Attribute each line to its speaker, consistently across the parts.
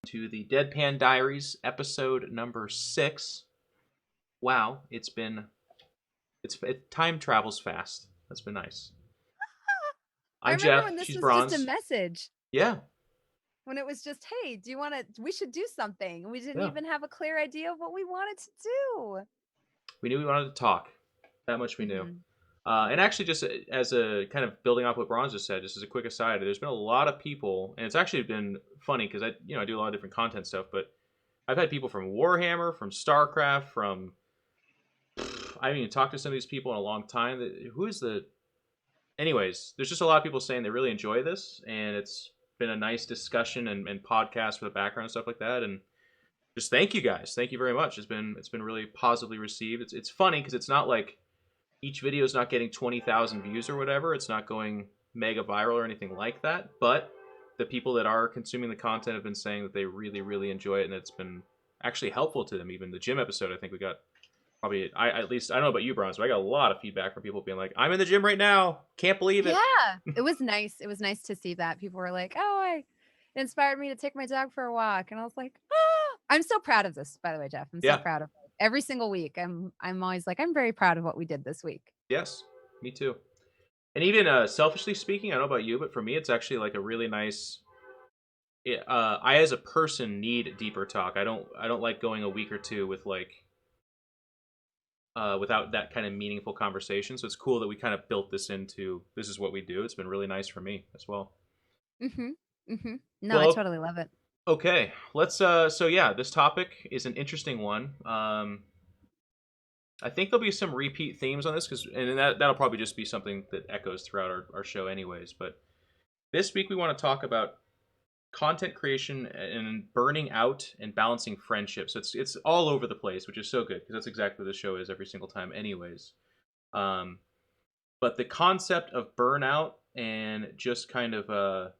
Speaker 1: to the Deadpan Diaries, episode number 6. Wow, time travels fast. That's been nice.
Speaker 2: I
Speaker 1: I'm
Speaker 2: remember
Speaker 1: Jeff.
Speaker 2: when this
Speaker 1: She's
Speaker 2: was just a
Speaker 1: Bronze.
Speaker 2: message.
Speaker 1: Yeah,
Speaker 2: When it was just, hey, do you want to? We should do something. We didn't
Speaker 1: yeah.
Speaker 2: even have a clear idea of what we wanted to do.
Speaker 1: We knew we wanted to talk. That much we knew.
Speaker 2: Hmm.
Speaker 1: And actually, just as a kind of building off what Bronze just said, just as a quick aside, there's been a lot of people, and it's actually been funny because I do a lot of different content stuff, but I've had people from Warhammer, from StarCraft, from I haven't even talked to some of these people in a long time. Who is the anyways, there's just a lot of people saying they really enjoy this, and it's been a nice discussion and podcast for the background and stuff like that. And just thank you guys, thank you very much. It's been really positively received. It's funny because it's not like each video is not getting 20,000 views or whatever. It's not going mega viral or anything like that. But the people that are consuming the content have been saying that they really really enjoy it, and it's been actually helpful to them. Even the gym episode, I think we got probably at least I don't know about you, Bronze, but I got a lot of feedback from people being like, "I'm in the gym right now, can't believe it."
Speaker 2: Yeah, it was nice. It was nice to see that people were like, "Oh, it inspired me to take my dog for a walk," and I was like, "Oh, I'm so proud of this." By the way, Jeff, I'm so
Speaker 1: Yeah.
Speaker 2: proud of it. Every single week. I'm always like, I'm very proud of what we did this week.
Speaker 1: Yes. Me too. And even selfishly speaking, I don't know about you, but for me, it's actually like a really nice. I as a person need deeper talk. I don't like going a week or two with like without that kind of meaningful conversation. So it's cool that we kind of built this into this is what we do. It's been really nice for me as well.
Speaker 2: Mhm. Mhm. No, I
Speaker 1: Well,
Speaker 2: totally love it.
Speaker 1: okay. Let's so yeah, this topic is an interesting one. I think there'll be some repeat themes on this because and that'll probably just be something that echoes throughout our show anyways. But this week we want to talk about content creation and burning out and balancing friendships. So it's all over the place, which is so good because that's exactly what the show is every single time anyways. Um, but the concept of burnout and just kind of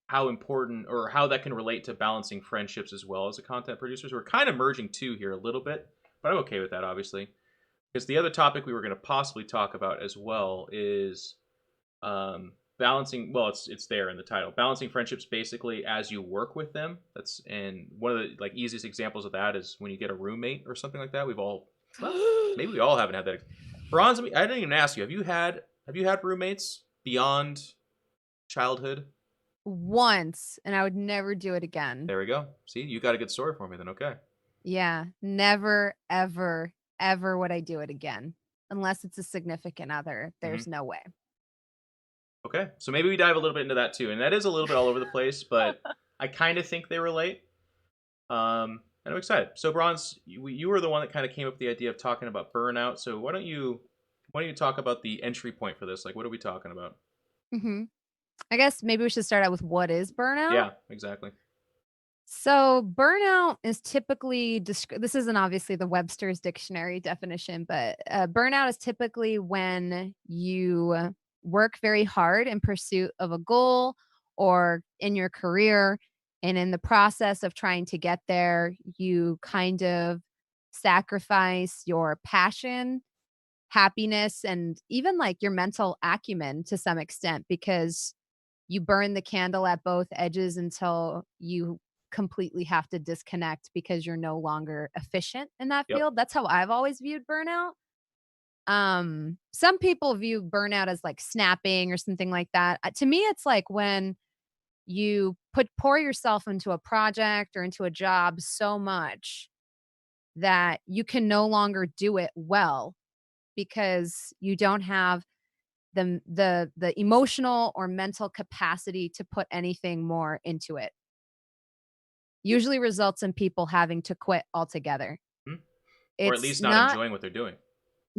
Speaker 1: how important or how that can relate to balancing friendships as well as a content producer. So we're kind of merging two here a little bit, but I'm okay with that obviously. Because the other topic we were going to possibly talk about as well is balancing. Well, it's there in the title. Balancing friendships basically as you work with them. That's and one of the like easiest examples of that is when you get a roommate or something like that. We've all well maybe we all haven't had that. Bronze, I didn't even ask you. Have you had roommates beyond childhood?
Speaker 2: Once, and I would never do it again.
Speaker 1: There we go. See, you got a good story for me then. Okay.
Speaker 2: Yeah, never, ever, ever would I do it again. Unless it's a significant other,
Speaker 1: Hmm.
Speaker 2: there's no way.
Speaker 1: Okay. So maybe we dive a little bit into that too, and that is a little bit all over the place, but I kind of think they relate. And I'm excited. So, Bronze, you were the one that kind of came up with the idea of talking about burnout. So, why don't you talk about the entry point for this? Like, what are we talking about?
Speaker 2: Mhm. I guess maybe we should start out with what is burnout?
Speaker 1: Yeah, exactly.
Speaker 2: So, burnout is typically this isn't obviously the Webster's dictionary definition, but burnout is typically when you work very hard in pursuit of a goal or in your career. And in the process of trying to get there, you kind of sacrifice your passion, happiness, and even like your mental acumen to some extent because you burn the candle at both edges until you completely have to disconnect because you're no longer efficient in that
Speaker 1: Yep.
Speaker 2: field. That's how I've always viewed burnout. Some people view burnout as like snapping or something like that. To me, it's like when you pour yourself into a project or into a job so much that you can no longer do it well because you don't have the emotional or mental capacity to put anything more into it. Usually results in people having to quit altogether.
Speaker 1: Hmm. Or at
Speaker 2: It's
Speaker 1: least not
Speaker 2: not
Speaker 1: enjoying what they're doing.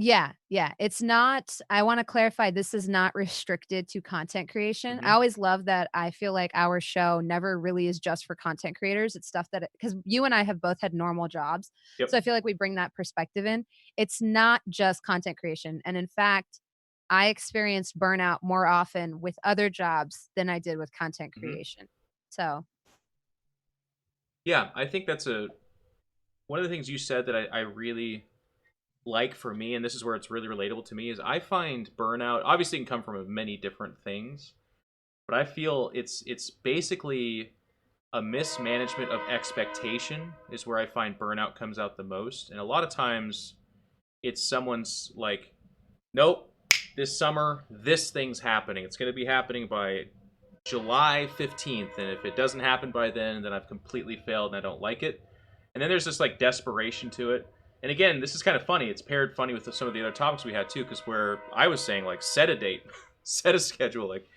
Speaker 2: Yeah, yeah, it's not I wanna clarify, this is not restricted to content creation. I
Speaker 1: Hmm.
Speaker 2: always love that I feel like our show never really is just for content creators. It's stuff that because you and I have both had normal jobs,
Speaker 1: Yep.
Speaker 2: so I feel like we bring that perspective in. It's not just content creation, and in fact, I experienced burnout more often with other jobs than I did with content
Speaker 1: Hmm.
Speaker 2: creation. So
Speaker 1: Yeah, I think that's a one of the things you said that I really like for me, and this is where it's really relatable to me, is I find burnout obviously can come from many different things, but I feel it's basically a mismanagement of expectation is where I find burnout comes out the most. And a lot of times it's someone's like, nope, this summer, this thing's happening. It's going to be happening by July 15th. And if it doesn't happen by then I've completely failed and I don't like it. And then there's this like desperation to it. And again, this is kind of funny. It's paired funny with some of the other topics we had too, because where I was saying like set a date, set a schedule, like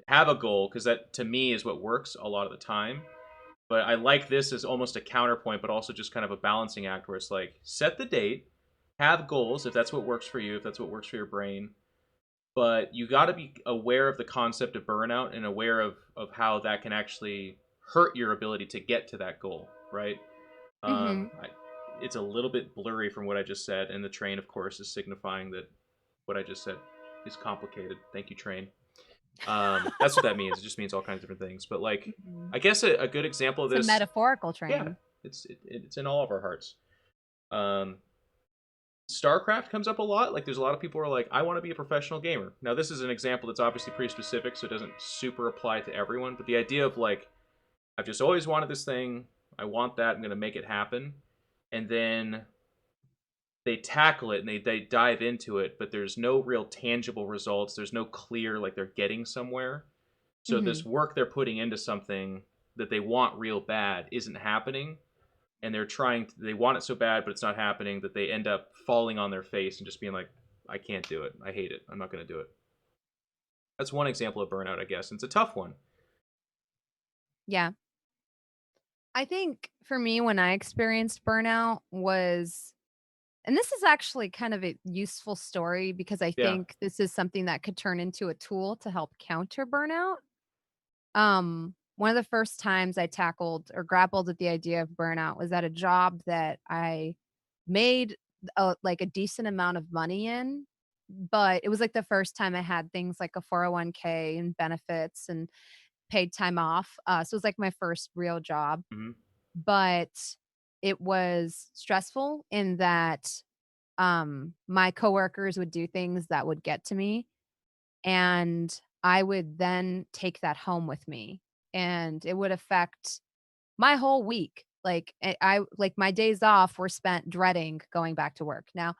Speaker 1: have a goal, because that to me is what works a lot of the time. But I like this as almost a counterpoint, but also just kind of a balancing act where it's like set the date, have goals if that's what works for you, if that's what works for your brain. But you got to be aware of the concept of burnout and aware of how that can actually hurt your ability to get to that goal, right?
Speaker 2: Mhm.
Speaker 1: I, it's a little bit blurry from what I just said, and the train, of course, is signifying that what I just said is complicated. Thank you, train. That's what that means. It just means all kinds of different things. But like,
Speaker 2: Mhm.
Speaker 1: I guess a good example of
Speaker 2: It's a
Speaker 1: this,
Speaker 2: metaphorical
Speaker 1: yeah,
Speaker 2: train.
Speaker 1: it's in all of our hearts. Um, StarCraft comes up a lot. Like, there's a lot of people who are like, I want to be a professional gamer. Now, this is an example that's obviously pretty specific, so it doesn't super apply to everyone. But the idea of like, I've just always wanted this thing. I want that. I'm going to make it happen. And then they tackle it and they dive into it, but there's no real tangible results. There's no clear, like, they're getting somewhere. So this
Speaker 2: Mhm.
Speaker 1: work they're putting into something that they want real bad isn't happening. And they want it so bad, but it's not happening, that they end up falling on their face and just being like, I can't do it. I hate it. I'm not going to do it. That's one example of burnout, I guess. And it's a tough one.
Speaker 2: Yeah. I think for me, when I experienced burnout was and this is actually kind of a useful story because I
Speaker 1: Yeah.
Speaker 2: think this is something that could turn into a tool to help counter burnout. One of the first times I tackled or grappled with the idea of burnout was at a job that I made like a decent amount of money in, but it was like the first time I had things like a 401k and benefits and paid time off. So it was like my first real job,
Speaker 1: Hmm.
Speaker 2: but it was stressful in that my coworkers would do things that would get to me, and I would then take that home with me, and it would affect my whole week. Like, I like, my days off were spent dreading going back to work. Now,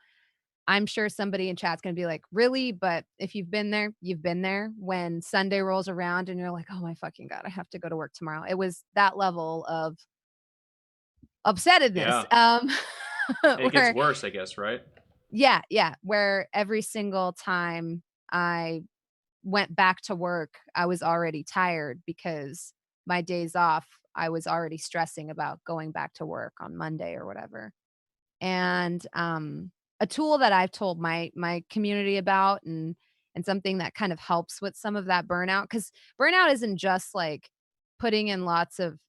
Speaker 2: I'm sure somebody in chat's gonna be like, "Really?" But if you've been there, you've been there when Sunday rolls around and you're like, "Oh my fucking god, I have to go to work tomorrow." It was that level of upsettedness,
Speaker 1: Yeah. And it gets
Speaker 2: where
Speaker 1: worse, I guess, right?
Speaker 2: yeah, yeah, where every single time I went back to work, I was already tired because my days off, I was already stressing about going back to work on Monday or whatever. And a tool that I've told my community about and something that kind of helps with some of that burnout, because burnout isn't just like putting in lots of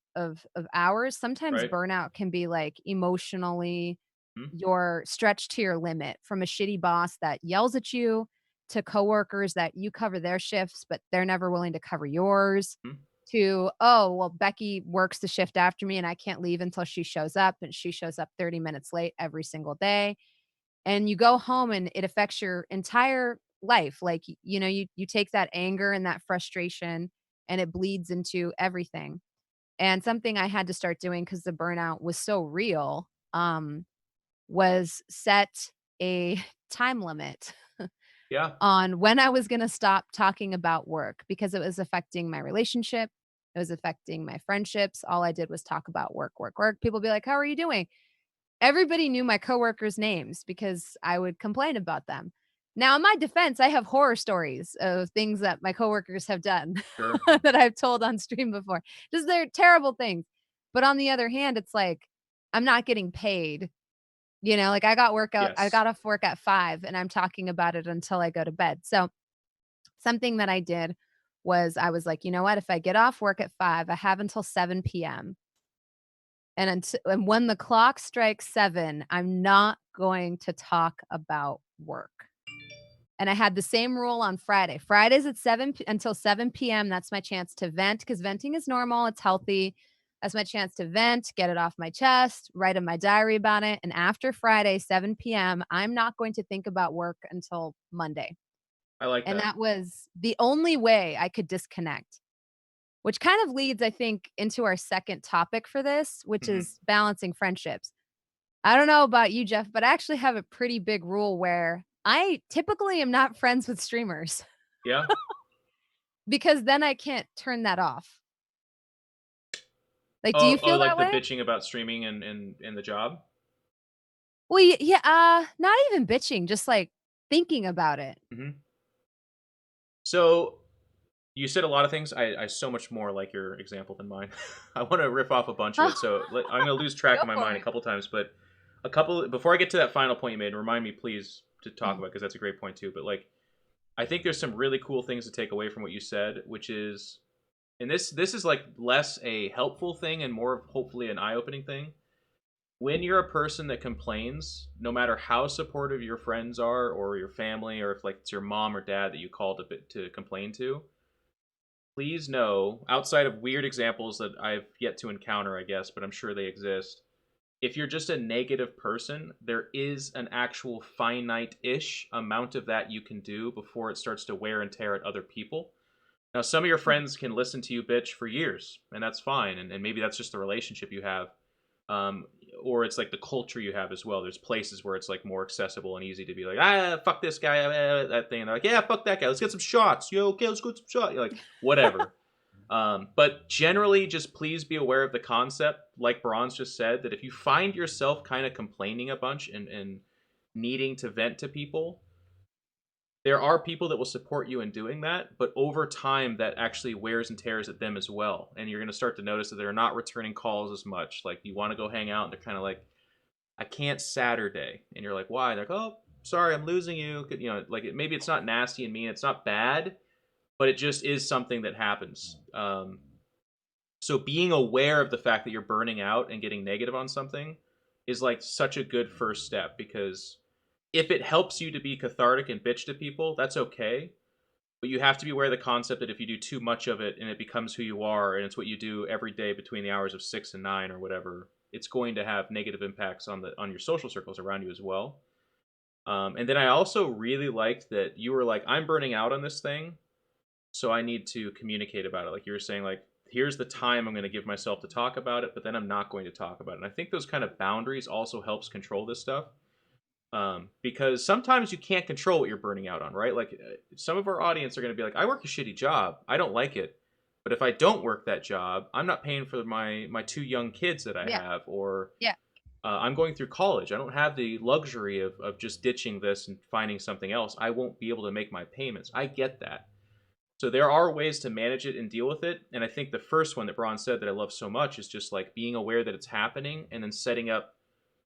Speaker 2: hours. Sometimes
Speaker 1: Right?
Speaker 2: burnout can be like emotionally
Speaker 1: Hmm.
Speaker 2: you're stretched to your limit, from a shitty boss that yells at you to coworkers that you cover their shifts, but they're never willing to cover yours,
Speaker 1: Hmm.
Speaker 2: to, oh, well, Becky works the shift after me and I can't leave until she shows up, and she shows up 30 minutes late every single day. And you go home and it affects your entire life. Like, you take that anger and that frustration and it bleeds into everything. And something I had to start doing because the burnout was so real, was set a time limit
Speaker 1: Yeah.
Speaker 2: on when I was gonna stop talking about work because it was affecting my relationship. It was affecting my friendships. All I did was talk about work, work, work. People be like, "How are you doing?" Everybody knew my coworkers' names because I would complain about them. Now, in my defense, I have horror stories of things that my coworkers have done
Speaker 1: Sure.
Speaker 2: that I've told on stream before. Just they're terrible things. But on the other hand, it's like I'm not getting paid. Like I
Speaker 1: Yes.
Speaker 2: got off work at 5 and I'm talking about it until I go to bed. So something that I did was I was like, "You know what? If I get off work at 5, I have until 7 PM. And when the clock strikes 7, I'm not going to talk about work." And I had the same rule on Friday. Fridays at 7 p until 7 PM, that's my chance to vent because venting is normal, it's healthy. That's my chance to vent, get it off my chest, write in my diary about it, and after Friday, 7 PM, I'm not going to think about work until Monday.
Speaker 1: I like
Speaker 2: And
Speaker 1: that.
Speaker 2: that was the only way I could disconnect. which kind of leads, I think, into our second topic for this, which
Speaker 1: Hmm.
Speaker 2: is balancing friendships. I don't know about you, Jeff, but I actually have a pretty big rule where I typically am not friends with streamers
Speaker 1: Yeah.
Speaker 2: because then I can't turn that off. Like, do you
Speaker 1: Oh,
Speaker 2: feel
Speaker 1: like
Speaker 2: that
Speaker 1: the
Speaker 2: way?
Speaker 1: bitching about streaming and the job.
Speaker 2: Well, yeah, not even bitching, just like thinking about it.
Speaker 1: Hmm. So you said a lot of things. I so much more like your example than mine. I want to riff off a bunch of it. So I'm going to lose track
Speaker 2: Go
Speaker 1: of my
Speaker 2: for
Speaker 1: mind a
Speaker 2: it.
Speaker 1: couple times, but a couple before I get to that final point you made, remind me please to talk
Speaker 2: Mhm.
Speaker 1: about because that's a great point too. But like, I think there's some really cool things to take away from what you said, which is, and this is like less a helpful thing and more of hopefully an eye opening thing. When you're a person that complains, no matter how supportive your friends are or your family, or if like it's your mom or dad that you call to complain to, please know, outside of weird examples that I've yet to encounter, I guess, but I'm sure they exist, if you're just a negative person, there is an actual finite ish amount of that you can do before it starts to wear and tear at other people. Now, some of your
Speaker 2: Mhm.
Speaker 1: friends can listen to you bitch for years, and that's fine. And maybe that's just the relationship you have. Um, or it's like the culture you have as well. There's places where it's like more accessible and easy to be like, fuck this guy, that thing. And they're like, yeah, fuck that guy. Let's get some shots. Yo, okay, let's go get some shots. You're like, whatever. But generally, just please be aware of the concept, like Bronze just said, that if you find yourself kind of complaining a bunch and needing to vent to people, there are people that will support you in doing that, but over time that actually wears and tears at them as well. And you're going to start to notice that they're not returning calls as much. Like you want to go hang out and they're kind of like, I can't Saturday. And you're like, why? They're like, oh, sorry, I'm losing you. You know, like maybe it's not nasty and mean, it's not bad, but it just is something that happens. So being aware of the fact that you're burning out and getting negative on something is like such a good first step, because if it helps you to be cathartic and bitch to people, that's okay. But you have to be aware of the concept that if you do too much of it and it becomes who you are and it's what you do every day between the hours of 6 and 9 or whatever, it's going to have negative impacts on your social circles around you as well. And then I also really liked that you were like, I'm burning out on this thing, so I need to communicate about it. Like you were saying, like, here's the time I'm going to give myself to talk about it, but then I'm not going to talk about it. And I think those kind of boundaries also helps control this stuff, because sometimes you can't control what you're burning out on, right? Like some of our audience are going to be like, I work a shitty job, I don't like it, but if I don't work that job, I'm not paying for my two young kids that I
Speaker 2: Yeah.
Speaker 1: have, or
Speaker 2: Yeah.
Speaker 1: I'm going through college. I don't have the luxury of just ditching this and finding something else. I won't be able to make my payments. I get that. So there are ways to manage it and deal with it. And I think the first one that Braun said that I love so much is just like being aware that it's happening and then setting up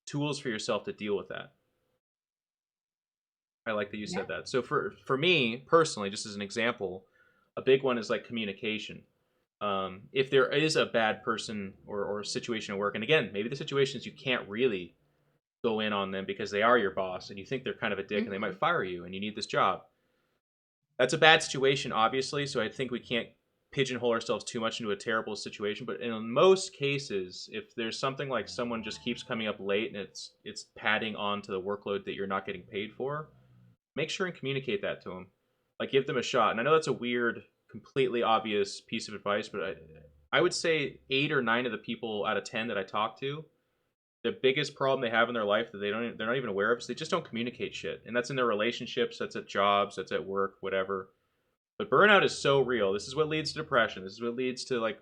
Speaker 1: tools for yourself to deal with that. I like that you
Speaker 2: Yeah.
Speaker 1: said that. So for me personally, just as an example, a big one is like communication. If there is a bad person or situation at work, and again, maybe the situations you can't really go in on them because they are your boss and you think they're kind of a dick and they might
Speaker 2: Mhm.
Speaker 1: fire you and you need this job. That's a bad situation, obviously. So I think we can't pigeonhole ourselves too much into a terrible situation. But in most cases, if there's something like someone just keeps coming up late and it's padding on to the workload that you're not getting paid for, make sure and communicate that to them. Like give them a shot. And I know that's a weird, completely obvious piece of advice, but I would say 8 or 9 of the people out of 10 that I talk to, the biggest problem they have in their life that they're not even aware of is they just don't communicate shit. And that's in their relationships, that's at jobs, that's at work, whatever. But burnout is so real. This is what leads to depression. This is what leads to like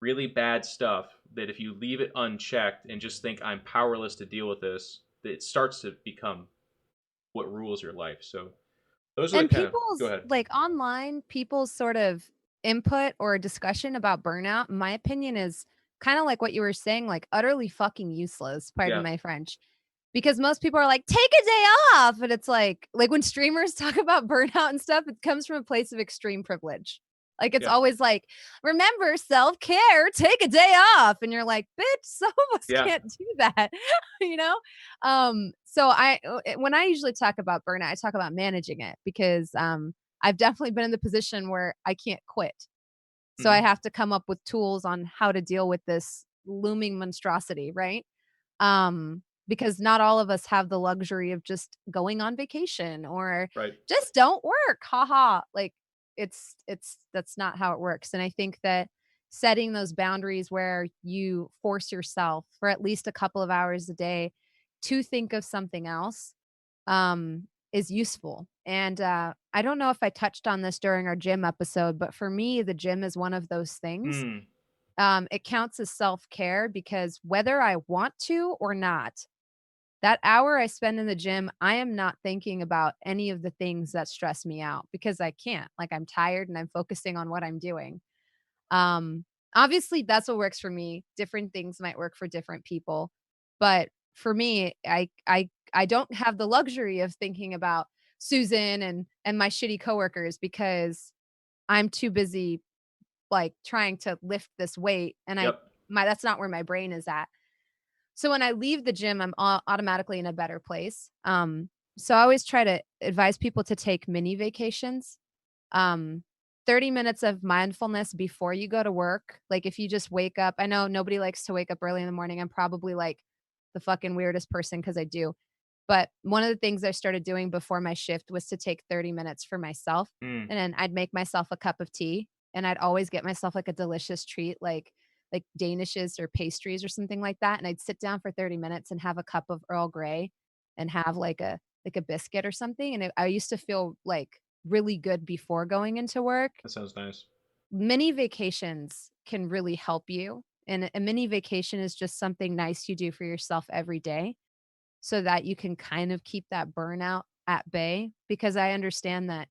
Speaker 1: really bad stuff, that if you leave it unchecked and just think I'm powerless to deal with this, it starts to become what rules your life. So those are the
Speaker 2: And
Speaker 1: kind of, go
Speaker 2: people's
Speaker 1: ahead.
Speaker 2: like online, people's sort of input or discussion about burnout, in my opinion, is kind of like what you were saying, like utterly fucking useless, pardon
Speaker 1: Yeah.
Speaker 2: my French. Because most people are like, take a day off. And it's like when streamers talk about burnout and stuff, it comes from a place of extreme privilege. Like it's
Speaker 1: Yeah.
Speaker 2: always like, remember self-care, take a day off. And you're like, bitch, some of us
Speaker 1: Yeah.
Speaker 2: can't do that, you know? So when I usually talk about burnout, I talk about managing it because I've definitely been in the position where I can't quit. So I
Speaker 1: Hmm.
Speaker 2: have to come up with tools on how to deal with this looming monstrosity, right? Because not all of us have the luxury of just going on vacation or
Speaker 1: Right.
Speaker 2: just don't work. Haha. Like it's that's not how it works. And I think that setting those boundaries where you force yourself for at least a couple of hours a day to think of something else, is useful. And I don't know if I touched on this during our gym episode, but for me, the gym is one of those things.
Speaker 1: Hmm.
Speaker 2: It counts as self care because whether I want to or not, that hour I spend in the gym, I am not thinking about any of the things that stress me out because I can't. Like, I'm tired and I'm focusing on what I'm doing. Um, Obviously, that's what works for me. Different things might work for different people, but for me, I don't have the luxury of thinking about Susan and my shitty coworkers because I'm too busy, like, trying to lift this weight, and I
Speaker 1: Yep.
Speaker 2: my that's not where my brain is at. So when I leave the gym, I'm automatically in a better place. So I always try to advise people to take mini vacations. Um, 30 minutes of mindfulness before you go to work. Like if you just wake up, I know nobody likes to wake up early in the morning. I'm probably like the fucking weirdest person because I do. But one of the things I started doing before my shift was to take 30 minutes for myself.
Speaker 1: Hmm.
Speaker 2: And then I'd make myself a cup of tea and I'd always get myself like a delicious treat, like danishes or pastries or something like that. And I'd sit down for 30 minutes and have a cup of Earl Grey and have like a biscuit or something. And I used to feel like really good before going into work.
Speaker 1: That sounds nice.
Speaker 2: Mini vacations can really help you. And a mini vacation is just something nice you do for yourself every day so that you can kind of keep that burnout at bay. Because I understand that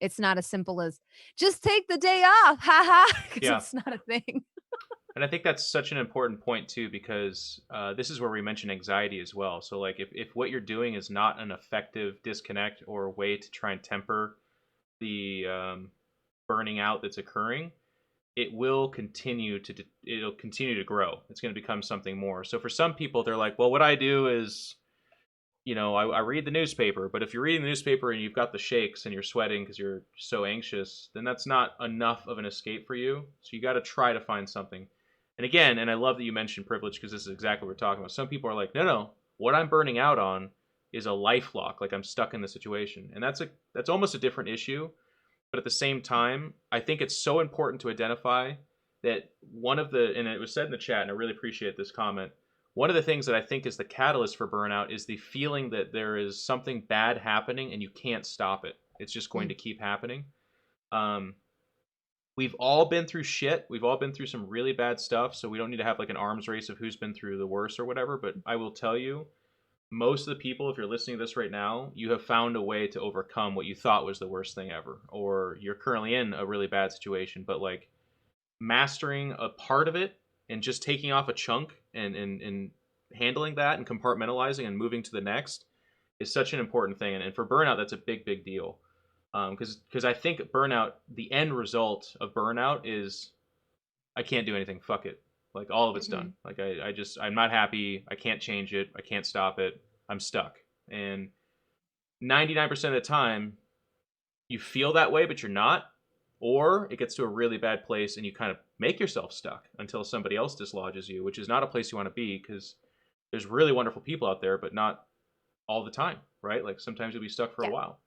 Speaker 2: it's not as simple as just take the day off, haha, because
Speaker 1: Yeah.
Speaker 2: it's not a thing.
Speaker 1: And I think that's such an important point too, because this is where we mention anxiety as well. So, like, if what you're doing is not an effective disconnect or way to try and temper the burning out that's occurring, it'll continue to grow. It's going to become something more. So, for some people, they're like, well, what I do is, I read the newspaper. But if you're reading the newspaper and you've got the shakes and you're sweating because you're so anxious, then that's not enough of an escape for you. So you got to try to find something. And again, and I love that you mentioned privilege because this is exactly what we're talking about. Some people are like, no, no, what I'm burning out on is a life lock. Like I'm stuck in the situation, and that's almost a different issue. But at the same time, I think it's so important to identify that and it was said in the chat, and I really appreciate this comment. One of the things that I think is the catalyst for burnout is the feeling that there is something bad happening and you can't stop it. It's just going
Speaker 2: Mm,
Speaker 1: to keep happening. Um, we've all been through shit. We've all been through some really bad stuff. So we don't need to have like an arms race of who's been through the worst or whatever. But I will tell you, most of the people, if you're listening to this right now, you have found a way to overcome what you thought was the worst thing ever, or you're currently in a really bad situation. But like mastering a part of it and just taking off a chunk and handling that and compartmentalizing and moving to the next is such an important thing. And for burnout, that's a big deal. Because I think burnout, the end result of burnout is I can't do anything. Fuck it. Like all of it's done.
Speaker 2: mhm,
Speaker 1: Like I'm not happy. I can't change it. I can't stop it. I'm stuck. And 99% of the time, you feel that way, but you're not. Or it gets to a really bad place and you kind of make yourself stuck until somebody else dislodges you, which is not a place you want to be because there's really wonderful people out there, but not all the time, right? Like sometimes you'll be stuck for a
Speaker 2: yeah,
Speaker 1: while.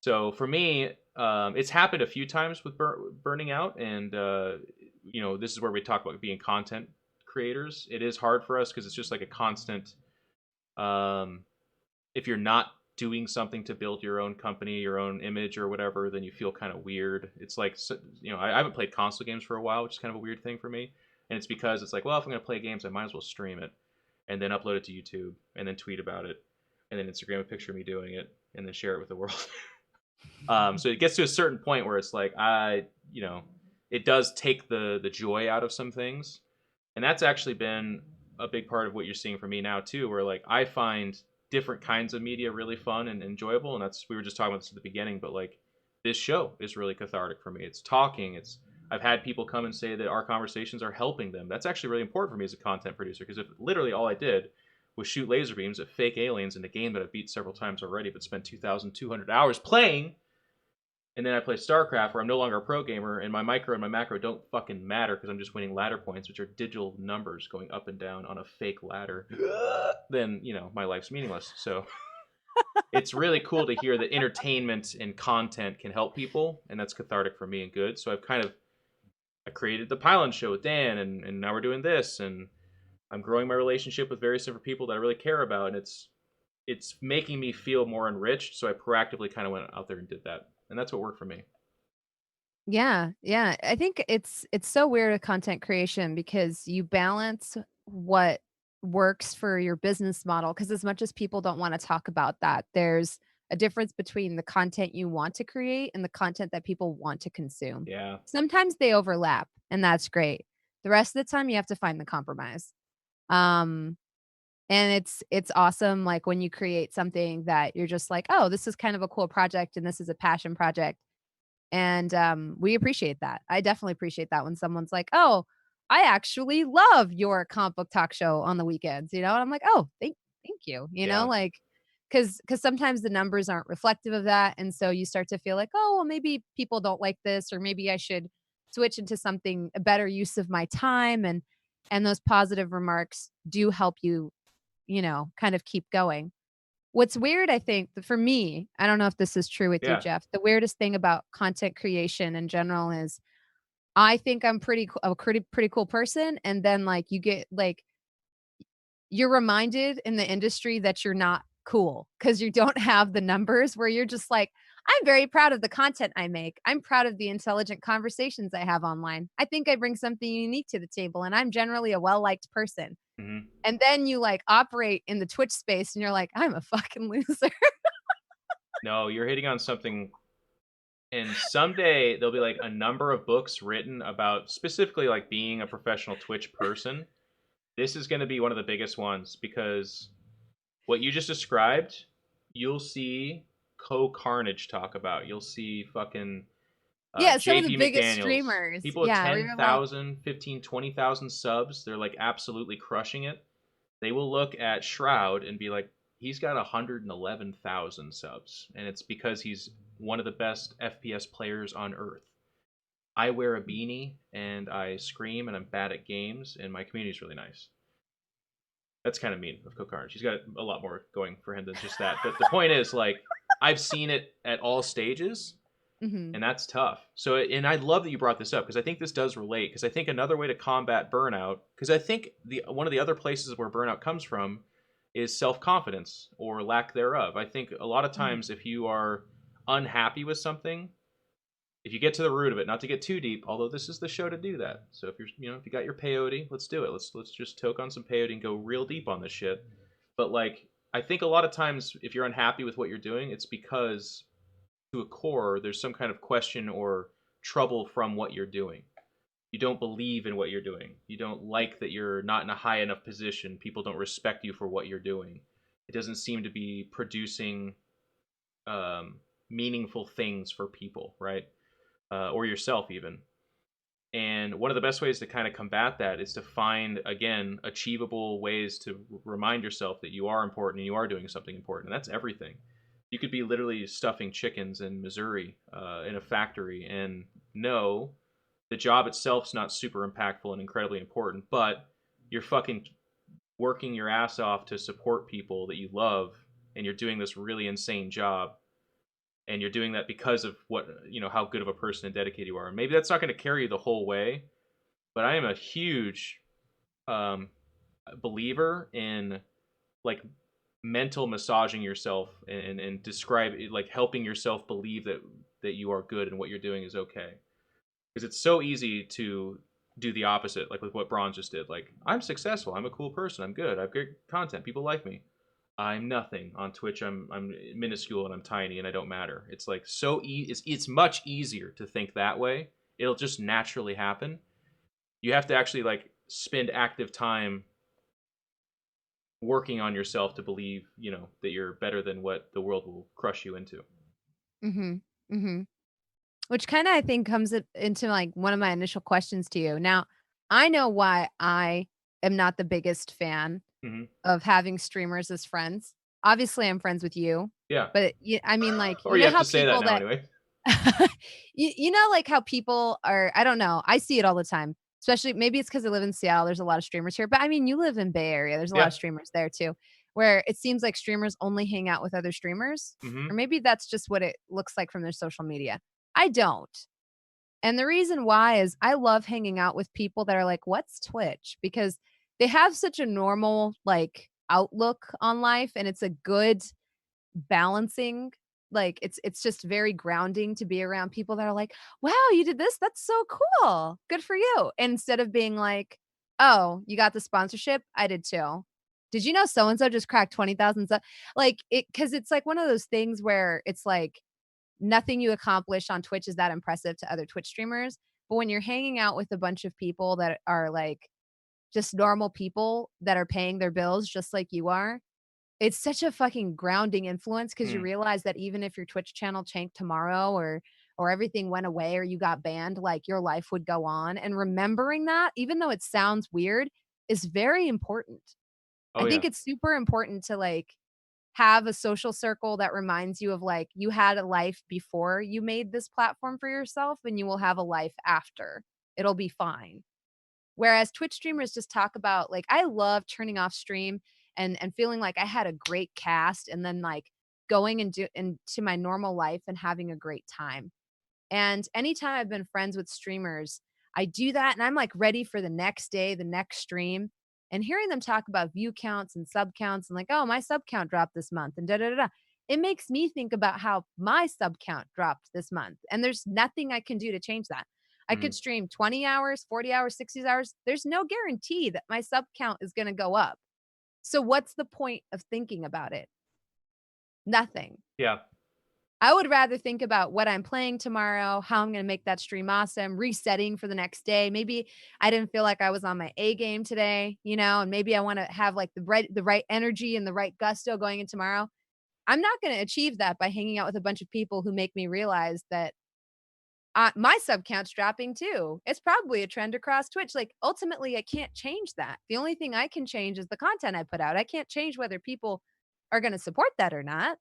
Speaker 1: So for me, it's happened a few times with burning out, and this is where we talk about being content creators. It is hard for us because it's just like a constant. Um, if you're not doing something to build your own company, your own image, or whatever, then you feel kind of weird. It's like I haven't played console games for a while, which is kind of a weird thing for me, and it's because it's like, well, if I'm gonna play games, I might as well stream it, and then upload it to YouTube, and then tweet about it, and then Instagram a picture of me doing it, and then share it with the world. So it gets to a certain point where it's like it does take the joy out of some things, and that's actually been a big part of what you're seeing from me now too. Where like I find different kinds of media really fun and enjoyable, and we were just talking about this at the beginning, but like this show is really cathartic for me. It's talking. I've had people come and say that our conversations are helping them. That's actually really important for me as a content producer because if literally all I did was shoot laser beams at fake aliens in a game that I've beat several times already, but spent 2,200 hours playing, and then I play StarCraft where I'm no longer a pro gamer and my micro and my macro don't fucking matter because I'm just winning ladder points, which are digital numbers going up and down on a fake ladder, then, my life's meaningless. So it's really cool to hear that entertainment and content can help people, and that's cathartic for me and good. So I've kind of I created the Pylon show with Dan, and now we're doing this, and I'm growing my relationship with various different people that I really care about, and it's making me feel more enriched. So I proactively kind of went out there and did that, and that's what worked for me.
Speaker 2: Yeah, yeah. I think it's so weird with content creation because you balance what works for your business model. Because as much as people don't wanna talk about that, there's a difference between the content you want to create and the content that people want to consume.
Speaker 1: Yeah,
Speaker 2: Sometimes they overlap, and that's great. The rest of the time, you have to find the compromise. Um, and it's awesome, like, when you create something that you're just like, "Oh, this is kind of a cool project, and this is a passion project." And, we appreciate that. I definitely appreciate that when someone's like, "Oh, I actually love your comic book talk show on the weekends," you know? And I'm like, "Oh, thank you," you know,
Speaker 1: yeah.
Speaker 2: like, because sometimes the numbers aren't reflective of that, and so you start to feel like, "Oh, well, maybe people don't like this, or maybe I should switch into something a better use of my time," and those positive remarks do help you, kind of keep going. What's weird, I think, for me, I don't know if this is true with you,
Speaker 1: Yeah.
Speaker 2: Jeff, the weirdest thing about content creation in general is I think I'm a pretty cool person, and then, like, you get, like, you're reminded in the industry that you're not cool because you don't have the numbers where you're just like, "I'm very proud of the content I make. I'm proud of the intelligent conversations I have online. I think I bring something unique to the table, and I'm generally a well-liked person."
Speaker 1: Hmm.
Speaker 2: And then you, like, operate in the Twitch space, and you're like, "I'm a fucking loser."
Speaker 1: No, you're hitting on something. And someday there'll be like a number of books written about specifically like being a professional Twitch person. This is going to be one of the biggest ones because what you just described, you'll see Co Carnage talk about. You'll see fucking
Speaker 2: Yeah, some of the
Speaker 1: JP
Speaker 2: biggest
Speaker 1: McDaniels.
Speaker 2: streamers.
Speaker 1: People with
Speaker 2: Yeah, where you're like
Speaker 1: 10,000, 15, 20,000 subs, they're like absolutely crushing it. They will look at Shroud and be like, he's got 111,000 subs. And it's because he's one of the best FPS players on earth. I wear a beanie and I scream and I'm bad at games and my community's really nice. That's kind of mean of Kokarn. She's got a lot more going for him than just that. But the point is, like, I've seen it at all stages,
Speaker 2: Mhm,
Speaker 1: and that's tough. So, and I love that you brought this up because I think this does relate. Because I think another way to combat burnout, because I think the one of the other places where burnout comes from is self confidence or lack thereof. I think a lot of
Speaker 2: mhm.
Speaker 1: times if you are unhappy with something, if you get to the root of it, not to get too deep, although this is the show to do that. So if you're, if you got your peyote, let's do it. Let's just toke on some peyote and go real deep on this shit. But like, I think a lot of times if you're unhappy with what you're doing, it's because to a core there's some kind of question or trouble from what you're doing. You don't believe in what you're doing. You don't like that you're not in a high enough position. People don't respect you for what you're doing. It doesn't seem to be producing um, meaningful things for people, right? Or yourself even. And one of the best ways to kind of combat that is to find, again, achievable ways to remind yourself that you are important and you are doing something important. And that's everything. You could be literally stuffing chickens in Missouri in a factory and know the job itself's not super impactful and incredibly important, but you're fucking working your ass off to support people that you love and you're doing this really insane job and you're doing that because of what how good of a person and dedicated you are. And maybe that's not going to carry you the whole way, but I am a huge um, believer in like mental massaging yourself and describe like helping yourself believe that you are good and what you're doing is okay. Because it's so easy to do the opposite, like with what Braun just did. Like, I'm successful, I'm a cool person, I'm good, I have great content, people like me. I'm nothing on Twitch. I'm minuscule and I'm tiny and I don't matter. It's like it's much easier to think that way. It'll just naturally happen. You have to actually like spend active time working on yourself to believe, that you're better than what the world will crush you into.
Speaker 2: Mhm, mhm. Which kinda, I think, comes into, like, one of my initial questions to you. Now, I know why I am not the biggest fan
Speaker 1: Hmm.
Speaker 2: of having streamers as friends. Obviously, I'm friends with you,
Speaker 1: Yeah.
Speaker 2: but I mean, like,
Speaker 1: Or
Speaker 2: you
Speaker 1: you
Speaker 2: know
Speaker 1: have
Speaker 2: how
Speaker 1: to say that
Speaker 2: people
Speaker 1: now
Speaker 2: that
Speaker 1: anyway.
Speaker 2: you know, like, how people are I don't know, I see it all the time, especially maybe it's because I live in Seattle, there's a lot of streamers here, but, I mean, you live in Bay Area, there's a lot
Speaker 1: Yeah.
Speaker 2: of streamers there too, where it seems like streamers only hang out with other streamers, or
Speaker 1: Hmm.
Speaker 2: maybe that's just what it looks like from their social media. I don't. And the reason why is I love hanging out with people that are like, "What's Twitch?" Because they have such a normal, like, outlook on life, and it's a good balancing, like, it's just very grounding to be around people that are like, "Wow, you did this? That's so cool. Good for you." Instead of being like, "Oh, you got the sponsorship? I did too. Did you know so and so just cracked 20,000 like, because it's like one of those things where it's like nothing you accomplish on Twitch is that impressive to other Twitch streamers, but when you're hanging out with a bunch of people that are, like, just normal people that are paying their bills just like you are, it's such a fucking grounding influence because you
Speaker 1: Mm.
Speaker 2: realize that even if your Twitch channel tanked tomorrow or everything went away or you got banned, like, your life would go on, and remembering that, even though it sounds weird, is very important.
Speaker 1: Oh
Speaker 2: I think
Speaker 1: yeah.
Speaker 2: it's super important to, like, have a social circle that reminds you of, like, you had a life before you made this platform for yourself, and you will have a life after. It'll be fine. Whereas Twitch streamers just talk about like I love turning off stream and feeling like I had a great cast and then like going and do into my normal life and having a great time. And anytime I've been friends with streamers, I do that and I'm like ready for the next day, the next stream. And hearing them talk about view counts and sub counts and like, oh, my sub count dropped this month and da da da da. It makes me think about how my sub count dropped this month. And there's nothing I can do to change that. I
Speaker 1: Mm.
Speaker 2: could stream 20 hours, 40 hours, 60 hours. There's no guarantee that my sub count is going to go up. So what's the point of thinking about it? Nothing.
Speaker 1: Yeah.
Speaker 2: I would rather think about what I'm playing tomorrow, how I'm gonna make that stream awesome, resetting for the next day. Maybe I didn't feel like I was on my A game today, and maybe I wanna have, like, the right energy and the right gusto going in tomorrow. I'm not gonna achieve that by hanging out with a bunch of people who make me realize that, my sub count's dropping too. It's probably a trend across Twitch. Like, ultimately, I can't change that. The only thing I can change is the content I put out. I can't change whether people are gonna support that or not.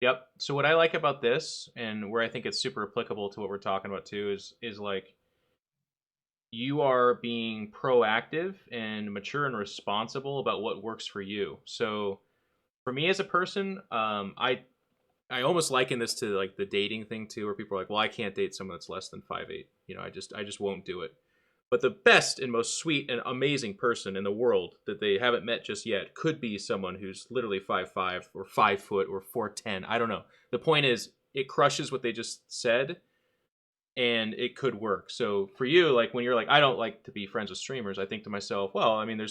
Speaker 1: Yep. So what I like about this, and where I think it's super applicable to what we're talking about too, is like you are being proactive and mature and responsible about what works for you. So for me as a person, I almost liken this to like the dating thing too, where people are like, "Well, I can't date someone that's less than 5'8". I just won't do it." But the best and most sweet and amazing person in the world that they haven't met just yet could be someone who's literally 5'5" or 5 foot or 4'10". I don't know. The point is, it crushes what they just said, and it could work. So for you, like when you're like, I don't like to be friends with streamers, I think to myself, well, I mean,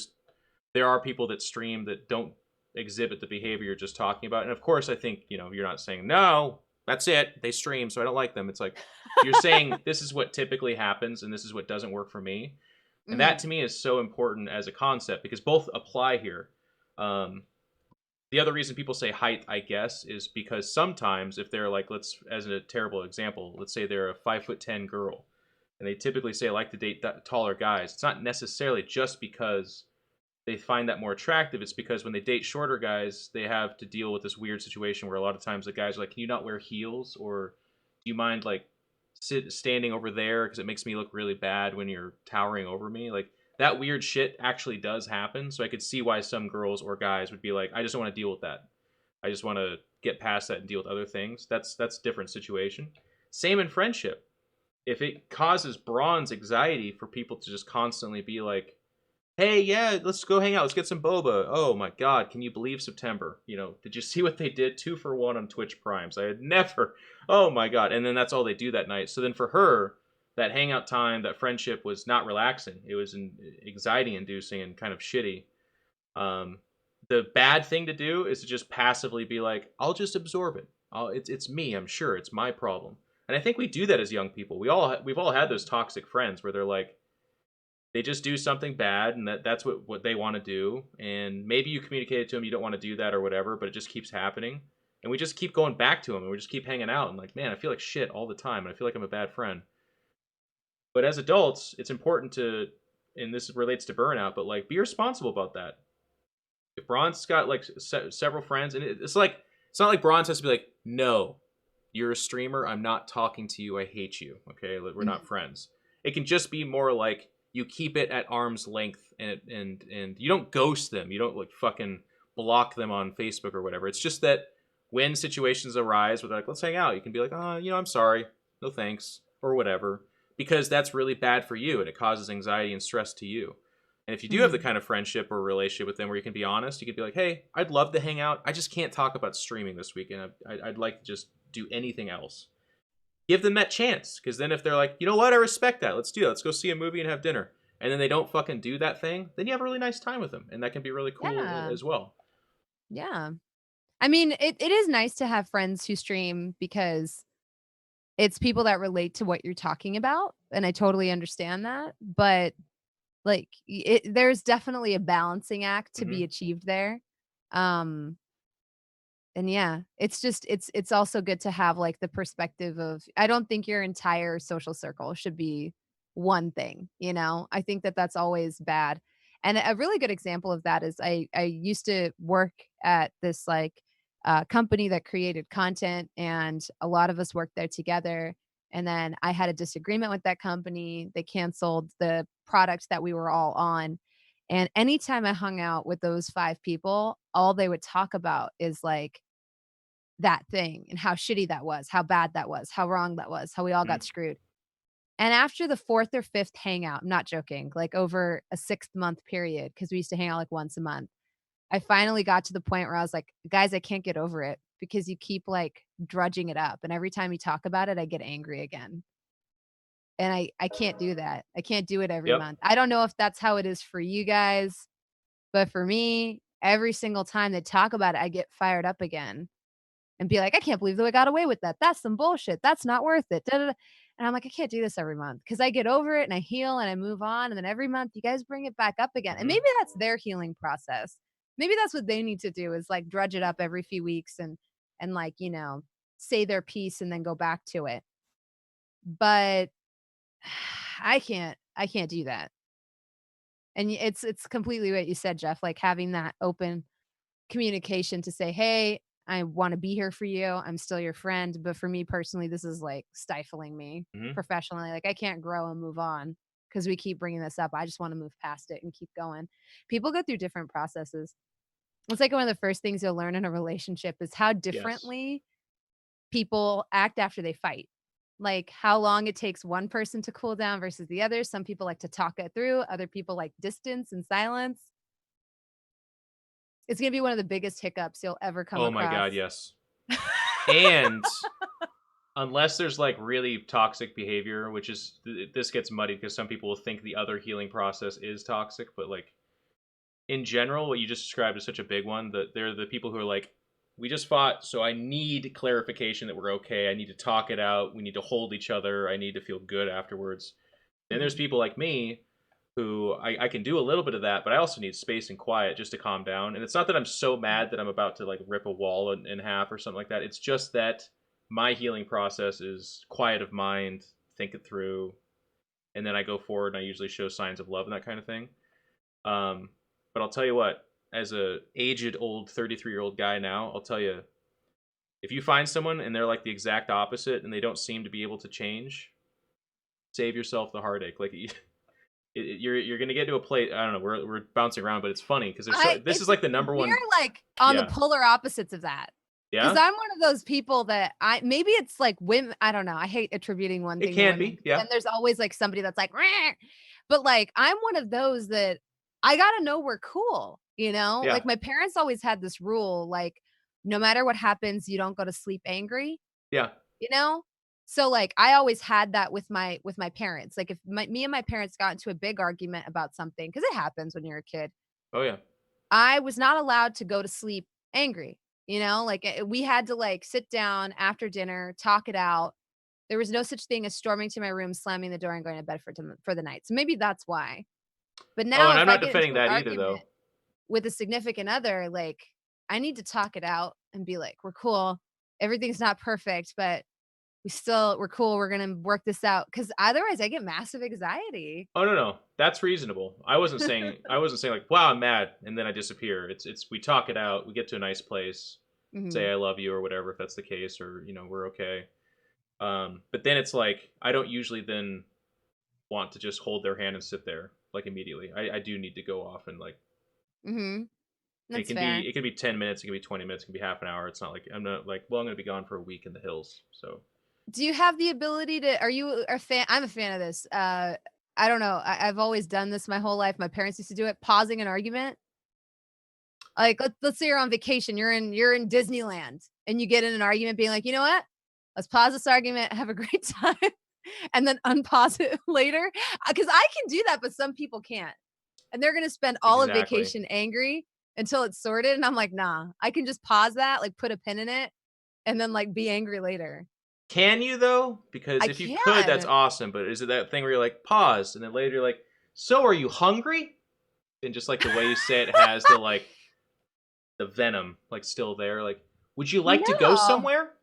Speaker 1: there are people that stream that don't exhibit the behavior you're just talking about. And of course, I think, you're not saying, no, that's it. They stream, so I don't like them. It's like you're saying this is what typically happens and this is what doesn't work for me. And that
Speaker 2: Mhm.
Speaker 1: to me is so important as a concept because both apply here. Um, the other reason people say height, I guess, is because sometimes if they're like, let's, as a terrible example, let's say they're a 5'10" girl and they typically say I like to date taller guys. It's not necessarily just because they find that more attractive. It's because when they date shorter guys, they have to deal with this weird situation where a lot of times the guys are like, "Can you not wear heels?" Or "Do you mind like standing over there because it makes me look really bad when you're towering over me?" Like that weird shit actually does happen. So I could see why some girls or guys would be like, "I just don't want to deal with that. I just want to get past that and deal with other things." That's a different situation. Same in friendship. If it causes bronze anxiety for people to just constantly be like, "Hey, yeah, let's go hang out. Let's get some boba." Oh my god, can you believe September? Did you see what they did? 2 for 1 on Twitch Primes. I had never. Oh my god. And then that's all they do that night. So then for her, that hangout time, that friendship was not relaxing. It was anxiety inducing and kind of shitty. Um, the bad thing to do is to just passively be like, "I'll just absorb it. It's me. I'm sure it's my problem." And I think we do that as young people. We've all had those toxic friends where they're like, they just do something bad and that's what they want to do, and maybe you communicated to them you don't want to do that or whatever, but it just keeps happening, and we just keep going back to them and we just keep hanging out and like, man, I feel like shit all the time and I feel like I'm a bad friend. But as adults, it's important to, and this relates to burnout, but like be responsible about that. If Bron's got like several friends, and it's like, it's not like Bronze has to be like, "No, you're a streamer. I'm not talking to you. I hate you. Okay, we're not
Speaker 2: Mhm.
Speaker 1: friends." It can just be more like you keep it at arm's length, and you don't ghost them. You don't like fucking block them on Facebook or whatever. It's just that when situations arise where they're like, "Let's hang out," you can be like, "Oh, I'm sorry. No thanks." or whatever, because that's really bad for you and it causes anxiety and stress to you. And if you do have the
Speaker 2: Mhm.
Speaker 1: kind of friendship or relationship with them where you can be honest, you could be like, hey, I'd love to hang out. I just can't talk about streaming this weekend. I'd like to just do anything else. Give them that chance, because then if they're like, you know what, I respect that. Let's do that. Let's go see a movie and have dinner. And then they don't fucking do that thing, then you have a really nice time with them, and that can be really cool
Speaker 2: Yeah.
Speaker 1: as well.
Speaker 2: Yeah. I mean, it is nice to have friends who stream because it's people that relate to what you're talking about, and I totally understand that, but, like, there's definitely a balancing act to be
Speaker 1: Hmm.
Speaker 2: achieved there. Um And yeah, it's just it's also good to have, like, the perspective of I don't think your entire social circle should be one thing, you know? I think that that's always bad. And a really good example of that is I used to work at this, like, company that created content, and a lot of us worked there together, and then I had a disagreement with that company. They canceled the product that we were all on, and anytime I hung out with those 5 people, all they would talk about is, like, that thing and how shitty that was, how bad that was, how wrong that was, how we all got
Speaker 1: Hmm.
Speaker 2: screwed. And after the 4th or 5th hangout, I'm not joking, like over a 6-month period, because we used to hang out like once a month, I finally got to the point where I was like, "Guys, I can't get over it because you keep, like, drudging it up, and every time you talk about it, I get angry again." And I can't do that. I can't do it every
Speaker 1: Yep.
Speaker 2: month. I don't know if that's how it is for you guys, but for me, every single time they talk about it, I get fired up again. And be like, "I can't believe that I got away with that. That's some bullshit. That's not worth it." Da, da, da. And I'm like, "I can't do this every month because I get over it and I heal and I move on, and then every month you guys bring it back up again." And
Speaker 1: Hmm.
Speaker 2: maybe that's their healing process. Maybe that's what they need to do is, like, drudge it up every few weeks and, like, say their piece and then go back to it. But I can't do that. And it's completely what you said, Jeff, like, having that open communication to say, "Hey, I wanna be here for you. I'm still your friend, but for me personally, this is, like, stifling me
Speaker 1: Hmm.
Speaker 2: professionally. Like, I can't grow and move on because we keep bringing this up. I just wanna move past it and keep going." People go through different processes. It's like one of the first things you'll learn in a relationship is how
Speaker 1: Yes.
Speaker 2: differently people act after they fight. Like, how long it takes one person to cool down versus the other. Some people like to talk it through, other people like distance and silence. It's gonna be one of the biggest hiccups you'll ever come
Speaker 1: Oh my god,
Speaker 2: across.
Speaker 1: yes. And unless there's like really toxic behavior, which is this gets muddy because some people will think the other healing process is toxic, but like in general, what you just described is such a big one that they're the people who are like, we just fought, so I need clarification that we're okay. I need to talk it out. We need to hold each other. I need to feel good afterwards. Then there's
Speaker 2: Mhm.
Speaker 1: people like me who I can do a little bit of that, but I also need space and quiet just to calm down. And it's not that I'm so
Speaker 2: Mhm.
Speaker 1: mad that I'm about to like rip a wall in half or something like that. It's just that my healing process is quiet of mind, think it through, and then I go forward and I usually show signs of love and that kind of thing. Um, but I'll tell you what, as a aged old 33-year-old guy now, I'll tell you, if you find someone and they're like the exact opposite and they don't seem to be able to change, save yourself the heartache. Like you're gonna get to a place. I don't know. We're bouncing around, but it's funny because there's so.
Speaker 2: I
Speaker 1: This is
Speaker 2: it's
Speaker 1: like the number one.
Speaker 2: we're, like, on the
Speaker 1: Yeah,
Speaker 2: polar opposites of that, because 'cause
Speaker 1: yeah.
Speaker 2: I'm one of those people that I maybe it's, like, women I don't know, I hate attributing one
Speaker 1: It
Speaker 2: thing to
Speaker 1: can
Speaker 2: women
Speaker 1: be.
Speaker 2: 'cause
Speaker 1: Yeah,
Speaker 2: then there's always, like, somebody that's like, "Rah." But, like, I'm one of those that I gotta know we're cool, you know?
Speaker 1: yeah.
Speaker 2: Like, my parents always had this rule, like, no matter what happens, you don't go to sleep angry.
Speaker 1: Yeah.
Speaker 2: You know? So, like, I always had that with my parents. Like, if me and my parents got into a big argument about something, because it happens when you're a kid,
Speaker 1: Oh yeah.
Speaker 2: I was not allowed to go to sleep angry, you know? Like, we had to, like, sit down after dinner, talk it out. There was no such thing as storming to my room, slamming the door, and going to bed for the night. So maybe that's why. But
Speaker 1: Oh,
Speaker 2: now
Speaker 1: and
Speaker 2: if
Speaker 1: I'm
Speaker 2: I
Speaker 1: not
Speaker 2: get into
Speaker 1: defending
Speaker 2: an
Speaker 1: that either,
Speaker 2: argument
Speaker 1: though.
Speaker 2: with a significant other, like, I need to talk it out and be like, "We're cool. Everything's not perfect, but we're cool, we're gonna work this out, because otherwise I get massive anxiety."
Speaker 1: Oh no, no, that's reasonable. I wasn't saying like, wow, I'm mad, and then I disappear. It's we talk it out. We get to a nice place, say
Speaker 2: Mhm,
Speaker 1: I love you or whatever if that's the case, or we're okay. But then it's like I don't usually then want to just hold their hand and sit there like immediately. I do need to go off and like
Speaker 2: mhm,
Speaker 1: it
Speaker 2: that's
Speaker 1: can be
Speaker 2: fair.
Speaker 1: it can be 10 minutes, it can be 20 minutes, it can be half an hour. It's not like I'm not like well I'm gonna be gone for a week in the hills. So
Speaker 2: Do you have the ability to are you a fan I'm a fan of this. I don't know. I've always done this my whole life. My parents used to do it, pausing an argument. Like, let's say you're on vacation, you're in Disneyland, and you get in an argument being like, "You know what? Let's pause this argument, have a great time, and then unpause it later." Because I can do that, but some people can't. And they're gonna spend all of
Speaker 1: Exactly.
Speaker 2: vacation angry until it's sorted, and I'm like, "Nah, I can just pause that, like, put a pin in it, and then, like, be angry later."
Speaker 1: Can you though? Because
Speaker 2: I
Speaker 1: if you could, that's
Speaker 2: can.
Speaker 1: awesome. But is it that thing where you're like pause and then later you're like, so are you hungry? And just like the way you say it has the venom like still there. Like, would you like to go
Speaker 2: No.
Speaker 1: somewhere?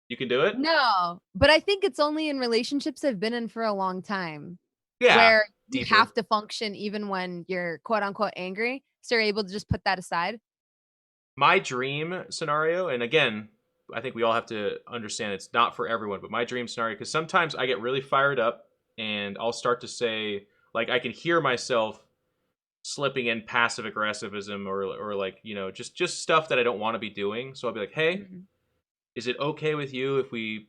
Speaker 1: You can do it.
Speaker 2: No, but I think it's only in relationships I've been in for a long time,
Speaker 1: Yeah,
Speaker 2: where you have
Speaker 1: deeper.
Speaker 2: to function even when you're quote unquote angry, so you're able to just put that aside.
Speaker 1: My dream scenario, and again, I think we all have to understand it's not for everyone, but my dream scenario, because sometimes I get really fired up and I'll start to say, like, I can hear myself slipping in passive aggressivism or like, just stuff that I don't want to be doing. So I'll be like, hey,
Speaker 2: Mhm.
Speaker 1: is it okay with you if we,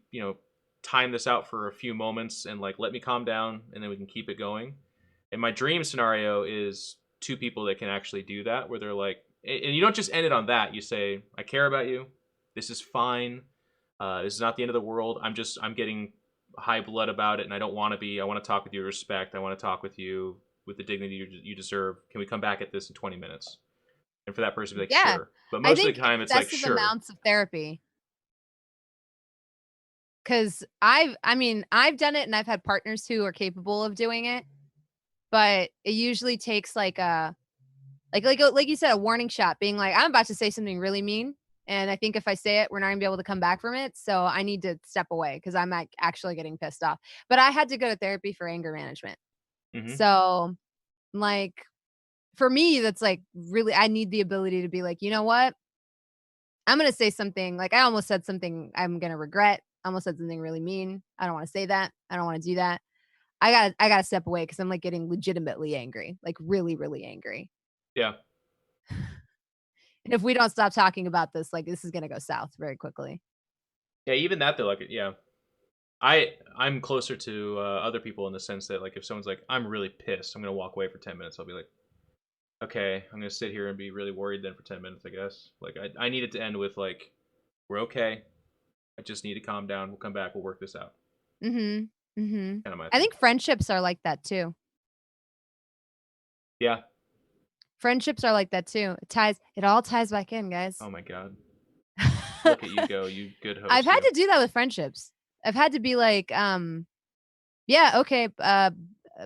Speaker 1: time this out for a few moments and like let me calm down and then we can keep it going? And my dream scenario is two people that can actually do that, where they're like, and you don't just end it on that. You say, I care about you. This is fine. This is not the end of the world. I'm getting high blood about it, and I don't want to be. I want to talk with you with respect. I want to talk with you with the dignity you deserve. Can we come back at this in 20 minutes? And for that person to be like,
Speaker 2: Yeah.
Speaker 1: sure. But
Speaker 2: I
Speaker 1: most of
Speaker 2: think
Speaker 1: the time, it's like,
Speaker 2: excessive
Speaker 1: sure.
Speaker 2: amounts of therapy. 'Cause I've done it and I've had partners who are capable of doing it, but it usually takes like a like you said, a warning shot being like, "I'm about to say something really mean, and I think if I say it, we're not gonna be able to come back from it, so I need to step away because 'cause I'm, like, actually getting pissed off." But I had to go to therapy for anger management.
Speaker 1: Hmm.
Speaker 2: So, like, for me, that's, like, really I need the ability to be like, "You know what? I'm gonna say something" like, I almost said something I'm gonna regret. I almost said something really mean. I don't wanna say that. I don't wanna do that. I gotta step away because 'cause I'm, like, getting legitimately angry, like, really, really angry.
Speaker 1: Yeah.
Speaker 2: And if we don't stop talking about this, like, this is gonna go south very quickly.
Speaker 1: Yeah. Even that, though, like, yeah. I'm closer to other people in the sense that, like, if someone's like, I'm really pissed, I'm going to walk away for 10 minutes. I'll be like, okay, I'm going to sit here and be really worried then for 10 minutes, I guess. Like, I need it to end with, like, we're okay. I just need to calm down. We'll come back. We'll work this out.
Speaker 2: Mhm. Mhm.
Speaker 1: Kind of my
Speaker 2: I
Speaker 1: thing.
Speaker 2: think friendships are like that too.
Speaker 1: Yeah.
Speaker 2: Friendships are like that too. It all ties back in, guys.
Speaker 1: Oh my God. Look at you go, you good
Speaker 2: I've
Speaker 1: host,
Speaker 2: had
Speaker 1: you.
Speaker 2: to do that with friendships. I've had to be like, "Yeah, okay,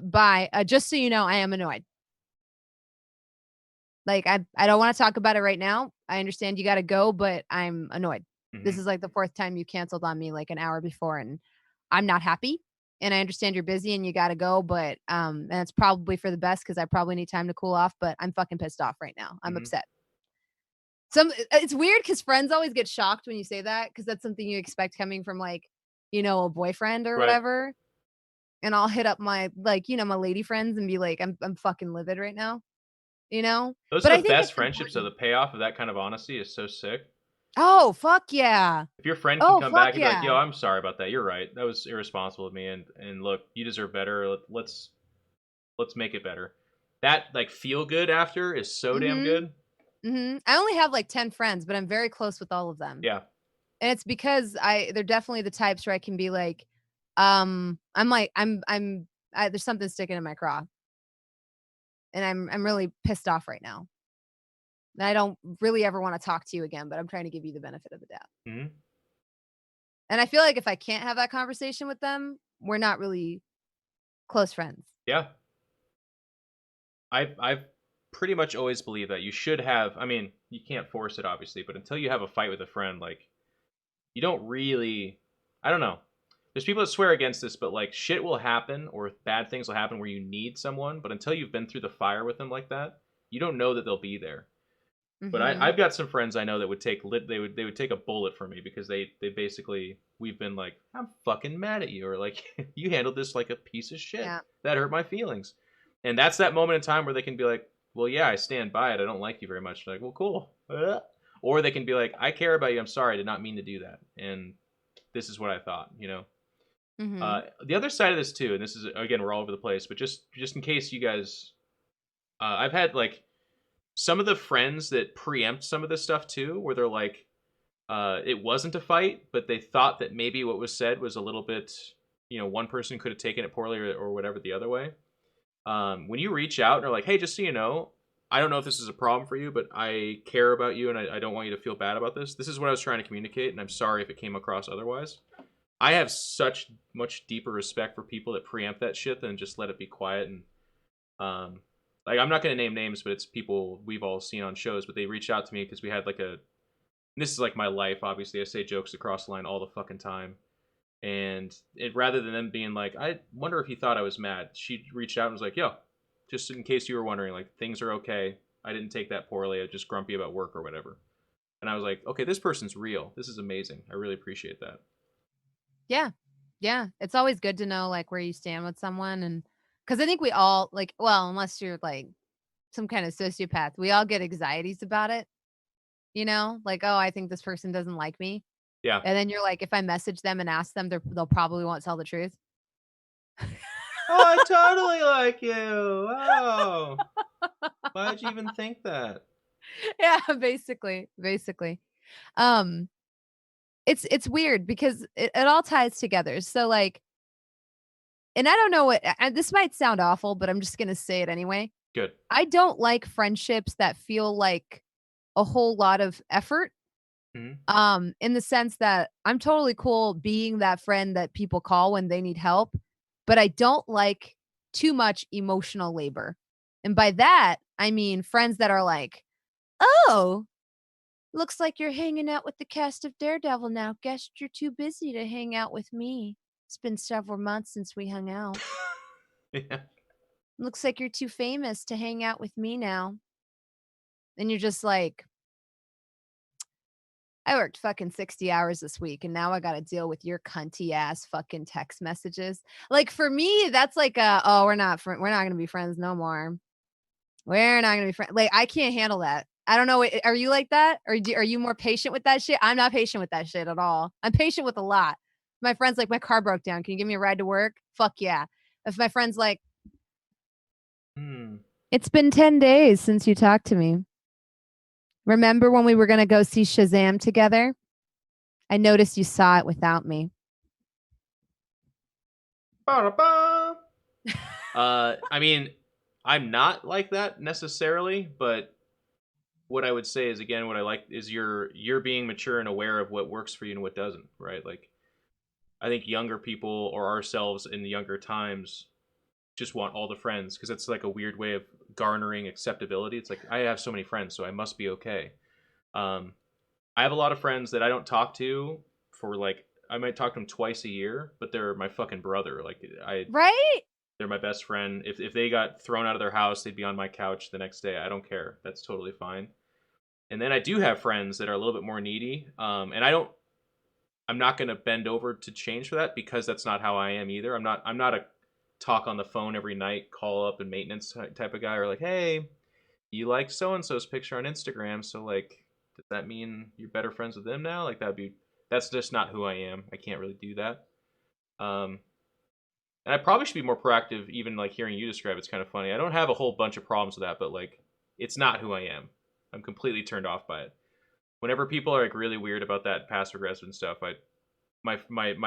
Speaker 2: bye. Just so you know, I am annoyed. Like, I don't wanna talk about it right now. I understand you gotta go, but I'm annoyed. This
Speaker 1: Hmm.
Speaker 2: is, like, the 4th time you canceled on me, like, an hour before, and I'm not happy, and I understand you're busy and you gotta go, but, and it's probably for the best because I probably need time to cool off, but I'm fucking pissed off right now. I'm
Speaker 1: Hmm.
Speaker 2: upset." It's weird because friends always get shocked when you say that because that's something you expect coming from, like, a boyfriend or
Speaker 1: Right.
Speaker 2: whatever, and I'll hit up my, like, my lady friends and be like, I'm fucking livid right now, you know?
Speaker 1: Those
Speaker 2: But
Speaker 1: are
Speaker 2: I
Speaker 1: the
Speaker 2: think
Speaker 1: best
Speaker 2: it's
Speaker 1: friendships, so
Speaker 2: important.
Speaker 1: the payoff of that kind of honesty is so sick.
Speaker 2: Oh, fuck yeah.
Speaker 1: If your friend can
Speaker 2: Oh,
Speaker 1: come back
Speaker 2: fuck
Speaker 1: and be like, "Yo,
Speaker 2: yeah.
Speaker 1: I'm sorry about that. You're right. That was irresponsible of me, and look, you deserve better. Let's make it better." That like feel good after is so damn
Speaker 2: Mhm,
Speaker 1: good.
Speaker 2: mhm. I only have, like, 10 friends, but I'm very close with all of them,
Speaker 1: Yeah.
Speaker 2: and it's because they're definitely the types where I can be like, I'm like, there's something sticking in my craw, and I'm really pissed off right now, and I don't really ever wanna talk to you again, but I'm trying to give you the benefit of the doubt,
Speaker 1: Hmm.
Speaker 2: and I feel like if I can't have that conversation with them, we're not really close friends.
Speaker 1: Yeah. I've pretty much always believed that you should have. I mean, you can't force it, obviously, but until you have a fight with a friend, like you don't really. I don't know. There's people that swear against this, but like shit will happen or bad things will happen where you need someone. But until you've been through the fire with them like that, you don't know that they'll be there. But
Speaker 2: Mhm.
Speaker 1: I've got some friends I know that would take they would take a bullet for me because they basically we've been like, I'm fucking mad at you, or like, you handled this like a piece of shit
Speaker 2: Yeah.
Speaker 1: that hurt my feelings. And that's that moment in time where they can be like, well, yeah, I stand by it. I don't like you very much. Like, well, cool. Or they can be like, I care about you. I'm sorry. I did not mean to do that. And this is what I thought,
Speaker 2: Mhm.
Speaker 1: The other side of this too, and this is again, we're all over the place, but just in case you guys, I've had like some of the friends that preempt some of this stuff too, where they're like, it wasn't a fight, but they thought that maybe what was said was a little bit, one person could have taken it poorly or whatever the other way. When you reach out and are like, hey, just so you know, I don't know if this is a problem for you, but I care about you and I don't want you to feel bad about this. This is what I was trying to communicate, and I'm sorry if it came across otherwise. I have such much deeper respect for people that preempt that shit than just let it be quiet. And um, like, I'm not going to name names, but it's people we've all seen on shows, but they reached out to me because we had like a, this is like my life, obviously. I say jokes across the line all the fucking time. And it, rather than them being like, I wonder if he thought I was mad, she reached out and was like, yo, just in case you were wondering, like, things are okay. I didn't take that poorly. I was just grumpy about work or whatever. And I was like, okay, this person's real. This is amazing. I really appreciate that.
Speaker 2: Yeah. Yeah. It's always good to know like where you stand with someone, and cuz I think we all like, well, unless you're like some kind of sociopath, we all get anxieties about it, Like, "Oh, I think this person doesn't like me."
Speaker 1: Yeah.
Speaker 2: And then you're like, if I message them and ask them, they'll probably won't tell the truth.
Speaker 1: Oh, I totally like you. Oh, why'd you even think that?
Speaker 2: Yeah, basically. Um, it's weird because it all ties together. So, like, and I don't know what, and this might sound awful, but I'm just gonna say it anyway.
Speaker 1: Good.
Speaker 2: I don't like friendships that feel like a whole lot of effort.
Speaker 1: Hmm.
Speaker 2: In the sense that I'm totally cool being that friend that people call when they need help, but I don't like too much emotional labor. And by that, I mean friends that are like, "Oh, looks like you're hanging out with the cast of Daredevil now. Guess you're too busy to hang out with me. It's been several months since we hung out.
Speaker 1: Yeah.
Speaker 2: Looks like you're too famous to hang out with me now." And you're just like, I worked fucking 60 hours this week and now I gotta deal with your cunty ass fucking text messages. Like, for me, that's like "Oh, we're not gonna be friends no more. We're not gonna be friends." Like, I can't handle that. I don't know, are you like that? Are you more patient with that shit? I'm not patient with that shit at all. I'm patient with a lot. My friend's like, "My car broke down. Can you give me a ride to work?" Fuck yeah. If my friend's like,
Speaker 1: Hmm.
Speaker 2: "It's been 10 days since you talked to me. Remember when we were gonna go see Shazam together? I noticed you saw it without me."
Speaker 1: Ba-da-ba. I mean, I'm not like that necessarily, but what I would say is, again, what I like is you're being mature and aware of what works for you and what doesn't, right? Like, I think younger people or ourselves in the younger times just want all the friends because it's like a weird way of garnering acceptability. It's like, I have so many friends, so I must be okay. Um, I have a lot of friends that I don't talk to for like, I might talk to them twice a year, but they're my fucking brother. Like,
Speaker 2: Right?
Speaker 1: they're my best friend. If they got thrown out of their house, they'd be on my couch the next day. I don't care. That's totally fine. And then I do have friends that are a little bit more needy. And I'm not going to bend over to change for that because that's not how I am either. I'm not a talk on the phone every night, call up and maintenance type of guy, or like, hey, you like so and so's picture on Instagram, so like, does that mean you're better friends with them now? Like, that's just not who I am. I can't really do that. Um, and I probably should be more proactive. Even like hearing you describe it's kind of funny. I don't have a whole bunch of problems with that, but like, it's not who I am. I'm completely turned off by it. Whenever people are like really weird about that passive aggressive and stuff, my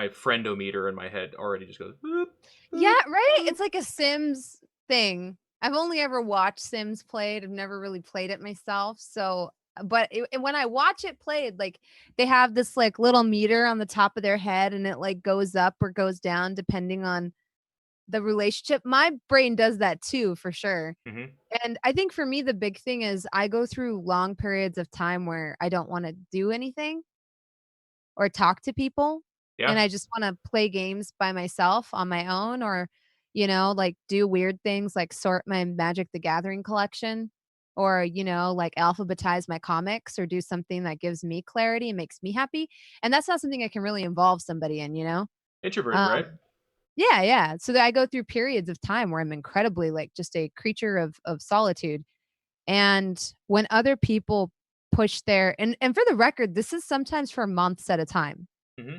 Speaker 1: friendometer in my head already just goes boop
Speaker 2: Yeah,
Speaker 1: boop
Speaker 2: right?
Speaker 1: boop.
Speaker 2: It's like a Sims thing. I've only ever watched Sims played. I've never really played it myself. So, but when I watch it played, like they have this like little meter on the top of their head and it like goes up or goes down depending on the relationship. My brain does that too, for sure.
Speaker 1: Mm-hmm.
Speaker 2: And I think for me, the big thing is I go through long periods of time where I don't want to do anything or talk to people, and
Speaker 1: Yeah,
Speaker 2: I just wanna play games by myself on my own or, like, do weird things like sort my Magic: The Gathering collection or, like, alphabetize my comics or do something that gives me clarity and makes me happy, and that's not something I can really involve somebody in?
Speaker 1: introverted,
Speaker 2: Um
Speaker 1: right?
Speaker 2: Yeah, yeah, so that I go through periods of time where I'm incredibly, like, just a creature of solitude, and when other people push their and for the record, this is sometimes for months at a time.
Speaker 1: Mm-hmm.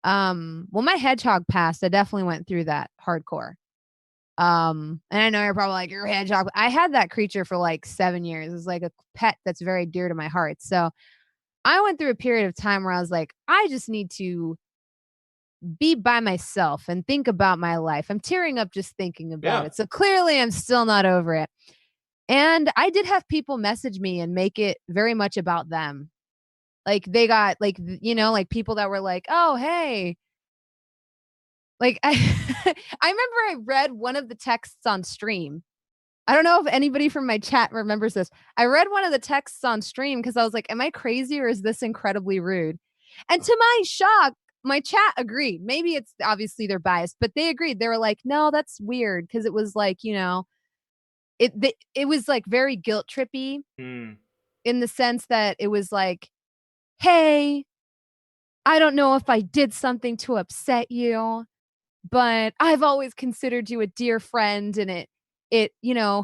Speaker 2: When my hedgehog passed, I definitely went through that hardcore. And I know you're probably like, "Your hedgehog." I had that creature for, like, 7 years. It's like a pet that's very dear to my heart. So, I went through a period of time where I was like, "I just need to be by myself and think about my life." I'm tearing up just thinking about
Speaker 1: Yeah.
Speaker 2: it. So, clearly, I'm still not over it. And I did have people message me and make it very much about them. Like, they got, like, like, people that were like, "Oh, hey." Like, I I remember I read one of the texts on stream. I don't know if anybody from my chat remembers this. I read one of the texts on stream because I was like, "Am I crazy or is this incredibly rude?" And to my shock, my chat agreed. Maybe it's obviously they're biased, but they agreed. They were like, "No, that's weird," because it was like, it was like very guilt trippy
Speaker 1: Mm,
Speaker 2: in the sense that it was like, "Hey, I don't know if I did something to upset you, but I've always considered you a dear friend, and it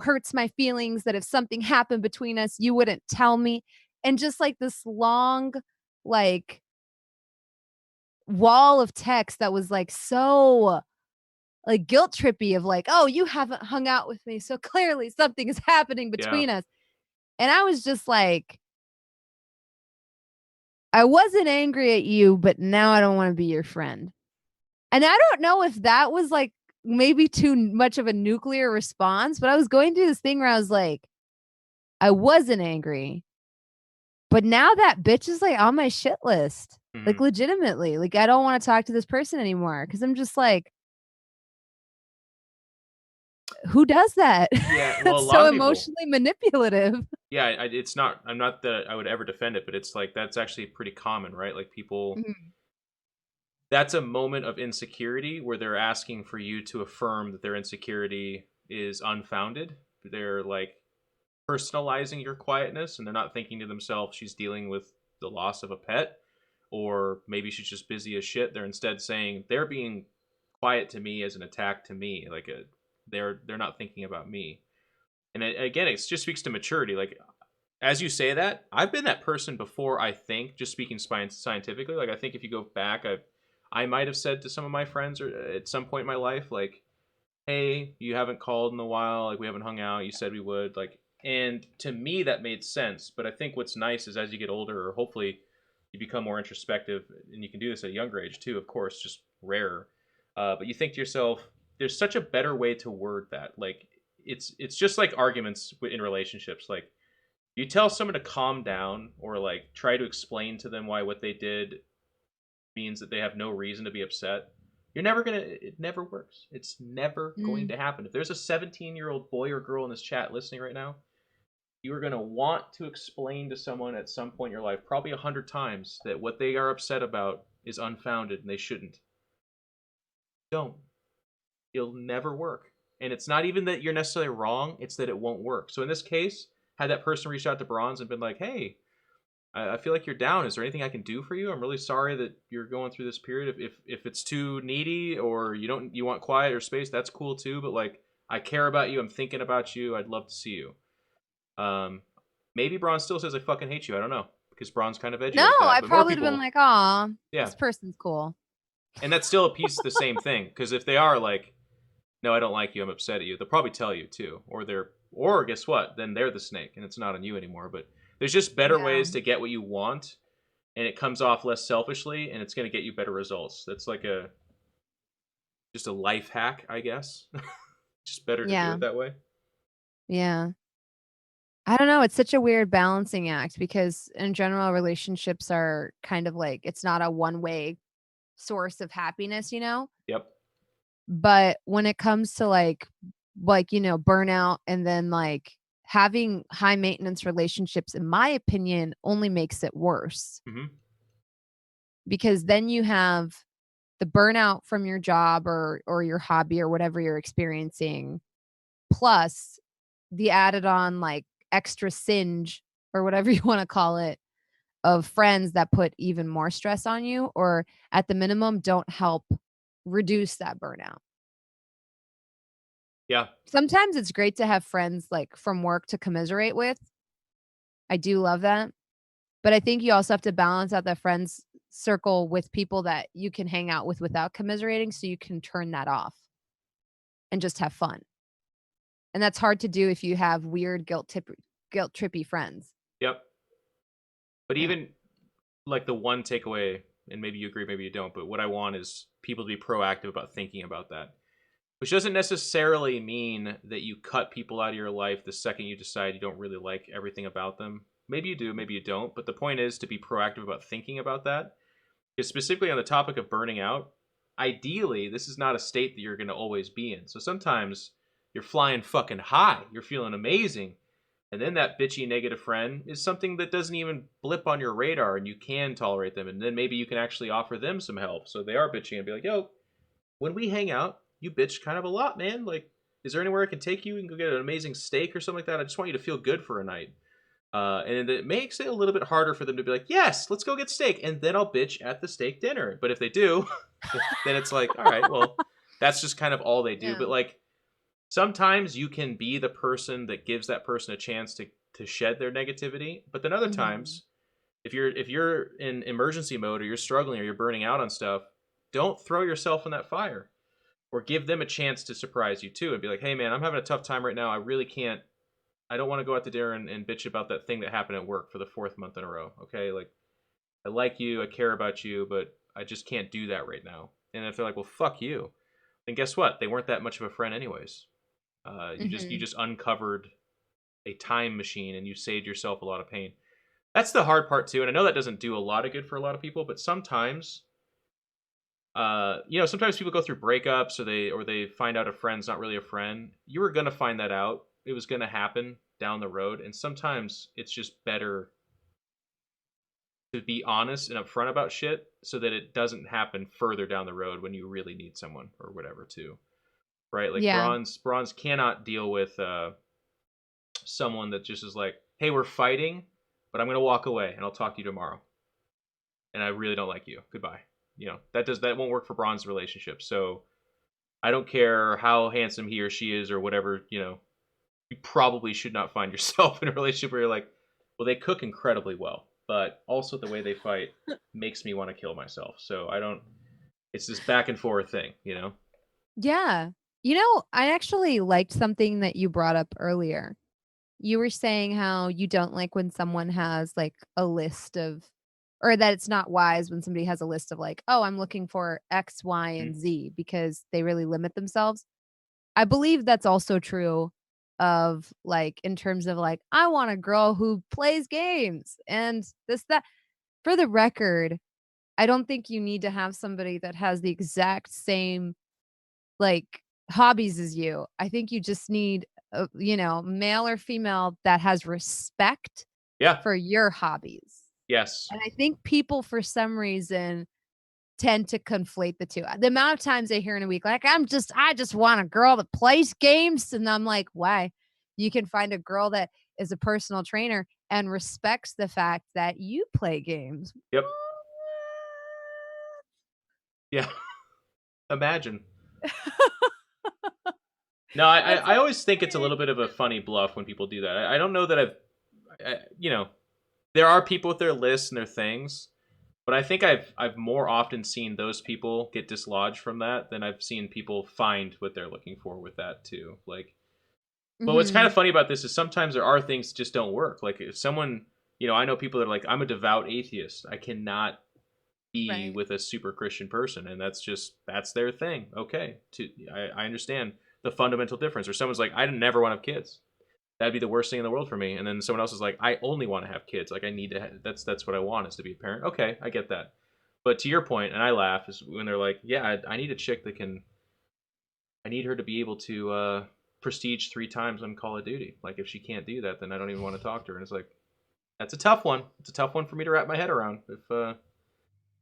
Speaker 2: hurts my feelings that if something happened between us, you wouldn't tell me." And just like this long, like, wall of text that was like so like guilt trippy of like, "Oh, you haven't hung out with me, so clearly something is happening
Speaker 1: yeah.
Speaker 2: between us." And I was just like, "I wasn't angry at you, but now I don't want to be your friend." And I don't know if that was like maybe too much of a nuclear response, but I was going through this thing where I was like, I wasn't angry, but now that bitch is like on my shit list. Like
Speaker 1: Mhm.
Speaker 2: legitimately. Like I don't want to talk to this person anymore because I'm just like, who does that?
Speaker 1: Yeah, well, a
Speaker 2: That's
Speaker 1: lot
Speaker 2: so
Speaker 1: of people.
Speaker 2: emotionally manipulative.
Speaker 1: Yeah, it's not. I'm not that I would ever defend it, but it's like that's actually pretty common, right? Like people.
Speaker 2: Mhm.
Speaker 1: That's a moment of insecurity where they're asking for you to affirm that their insecurity is unfounded. They're like personalizing your quietness, and they're not thinking to themselves, she's dealing with the loss of a pet, or maybe she's just busy as shit. They're instead saying they're being quiet to me as an attack to me, they're not thinking about me. And again, it just speaks to maturity. Like as you say that, I've been that person before. I think, just speaking scientifically, like I think if you go back, I might have said to some of my friends or at some point in my life, like, "Hey, you haven't called in a while. Like we haven't hung out. You said we would." Like, and to me that made sense. But I think what's nice is as you get older, or hopefully you become more introspective, and you can do this at a younger age too. Of course, just rarer. But you think to yourself, there's such a better way to word that. Like it's just like arguments in relationships. Like you tell someone to calm down or like try to explain to them why what they did means that they have no reason to be upset. You're never gonna. It never works. It's never going
Speaker 2: Mm,
Speaker 1: to happen. If there's a 17-year-old boy or girl in this chat listening right now, you are gonna want to explain to someone at some point in your life, probably 100 times, that what they are upset about is unfounded and they shouldn't. Don't. It'll never work. And it's not even that you're necessarily wrong; it's that it won't work. So in this case, had that person reached out to Bronze and been like, "Hey, I feel like you're down. Is there anything I can do for you? I'm really sorry that you're going through this period. If it's too needy or you want quiet or space, that's cool too. But like I care about you. I'm thinking about you. I'd love to see you." Um, maybe Braun still says I fucking hate you. I don't know because Braun's kind of edgy
Speaker 2: no,
Speaker 1: like that.
Speaker 2: I
Speaker 1: But more
Speaker 2: probably would have been
Speaker 1: people,
Speaker 2: like, "Aw,
Speaker 1: yeah,
Speaker 2: this person's cool."
Speaker 1: and that's still a piece of the same thing. Because if they are like, no, I don't like you. I'm upset at you. They'll probably tell you too, or guess what? Then they're the snake, and it's not on you anymore. But there's just better
Speaker 2: Yeah.
Speaker 1: ways to get what you want, and it comes off less selfishly, and it's going to get you better results. That's like a just a life hack, I guess. Just better to do
Speaker 2: Yeah.
Speaker 1: it that way.
Speaker 2: Yeah. I don't know, it's such a weird balancing act because in general relationships are kind of like it's not a one-way source of happiness, you know?
Speaker 1: Yep.
Speaker 2: But when it comes to burnout and then like having high maintenance relationships, in my opinion, only makes it worse
Speaker 1: Hmm.
Speaker 2: because then you have the burnout from your job or your hobby or whatever you're experiencing, plus the added on like extra singe or whatever you want to call it of friends that put even more stress on you or at the minimum don't help reduce that burnout.
Speaker 1: Yeah.
Speaker 2: Sometimes it's great to have friends like from work to commiserate with. I do love that. But I think you also have to balance out that friends circle with people that you can hang out with without commiserating so you can turn that off and just have fun. And that's hard to do if you have weird guilt trippy friends.
Speaker 1: Yep. But
Speaker 2: Yeah.
Speaker 1: even like the one takeaway, and maybe you agree, maybe you don't, but what I want is people to be proactive about thinking about that. Which doesn't necessarily mean that you cut people out of your life the second you decide you don't really like everything about them. Maybe you do, maybe you don't. But the point is to be proactive about thinking about that. Because specifically on the topic of burning out, ideally, this is not a state that you're going to always be in. So sometimes you're flying fucking high, you're feeling amazing. And then that bitchy negative friend is something that doesn't even blip on your radar and you can tolerate them. And then maybe you can actually offer them some help. So they are bitchy and be like, yo, when we hang out, you bitch kind of a lot, man. Like, is there anywhere I can take you and go get an amazing steak or something like that? I just want you to feel good for a night. And it makes it a little bit harder for them to be like, yes, let's go get steak. And then I'll bitch at the steak dinner. But if they do, then it's like, all right, well, that's just kind of all they do.
Speaker 2: Yeah.
Speaker 1: But like, sometimes you can be the person that gives that person a chance to shed their negativity. But then other
Speaker 2: Mhm.
Speaker 1: times, if you're in emergency mode or you're struggling or you're burning out on stuff, don't throw yourself in that fire or give them a chance to surprise you too and be like, hey man, I'm having a tough time right now. I really can't, I don't want to go out to dinner and bitch about that thing that happened at work for the fourth month in a row. Okay. Like, I like you, I care about you, but I just can't do that right now. And if they're like, well, fuck you, then guess what? They weren't that much of a friend anyways. You
Speaker 2: Mhm.
Speaker 1: just uncovered a time machine and you saved yourself a lot of pain. That's the hard part too. And I know that doesn't do a lot of good for a lot of people, but sometimes sometimes people go through breakups or they find out a friend's not really a friend. You were gonna find that out. It was gonna happen down the road, and sometimes it's just better to be honest and upfront about shit so that it doesn't happen further down the road when you really need someone or whatever too. Right? Like
Speaker 2: Yeah.
Speaker 1: bronze cannot deal with someone that just is like, hey, we're fighting, but I'm gonna walk away and I'll talk to you tomorrow. And I really don't like you. Goodbye. That won't work for bronze relationships. So I don't care how handsome he or she is or whatever, you probably should not find yourself in a relationship where you're like, well, they cook incredibly well, but also the way they fight makes me want to kill myself. So I don't, it's this back and forth thing.
Speaker 2: Yeah. I actually liked something that you brought up earlier. You were saying how you don't like when someone has like a list of, or that it's not wise when somebody has a list of like, oh, I'm looking for X, Y,
Speaker 1: Mhm.
Speaker 2: and Z because they really limit themselves. I believe that's also true of like in terms of like, I want a girl who plays games and this, that. For the record, I don't think you need to have somebody that has the exact same like hobbies as you. I think you just need, male or female that has respect
Speaker 1: Yeah.
Speaker 2: for your hobbies.
Speaker 1: Yes.
Speaker 2: And I think people for some reason tend to conflate the 2. The amount of times I hear in a week, like, I just want a girl that plays games. And I'm like, why? You can find a girl that is a personal trainer and respects the fact that you play games.
Speaker 1: Yep. Yeah. Imagine. No,
Speaker 2: That's
Speaker 1: I
Speaker 2: like
Speaker 1: always think it's a
Speaker 2: weird.
Speaker 1: little bit of a funny bluff when people do that. I don't know that there are people with their lists and their things, but I think I've more often seen those people get dislodged from that than I've seen people find what they're looking for with that too. Like, but what's kind of
Speaker 2: Mhm.
Speaker 1: funny about this is sometimes there are things that just don't work. Like if someone, I know people that are like, I'm a devout atheist. I cannot be
Speaker 2: Right.
Speaker 1: with a super Christian person, and that's their thing. Okay, I understand the fundamental difference. Or someone's like, I never want to have kids. That'd be the worst thing in the world for me. And then someone else is like, I only want to have kids. Like I need to. That's what I want is to be a parent. Okay, I get that. But to your point, and I laugh is when they're like, yeah, I need a chick that can. I need her to be able to prestige 3 times on Call of Duty. Like if she can't do that, then I don't even want to talk to her. And it's like that's a tough one. It's a tough one for me to wrap my head around. If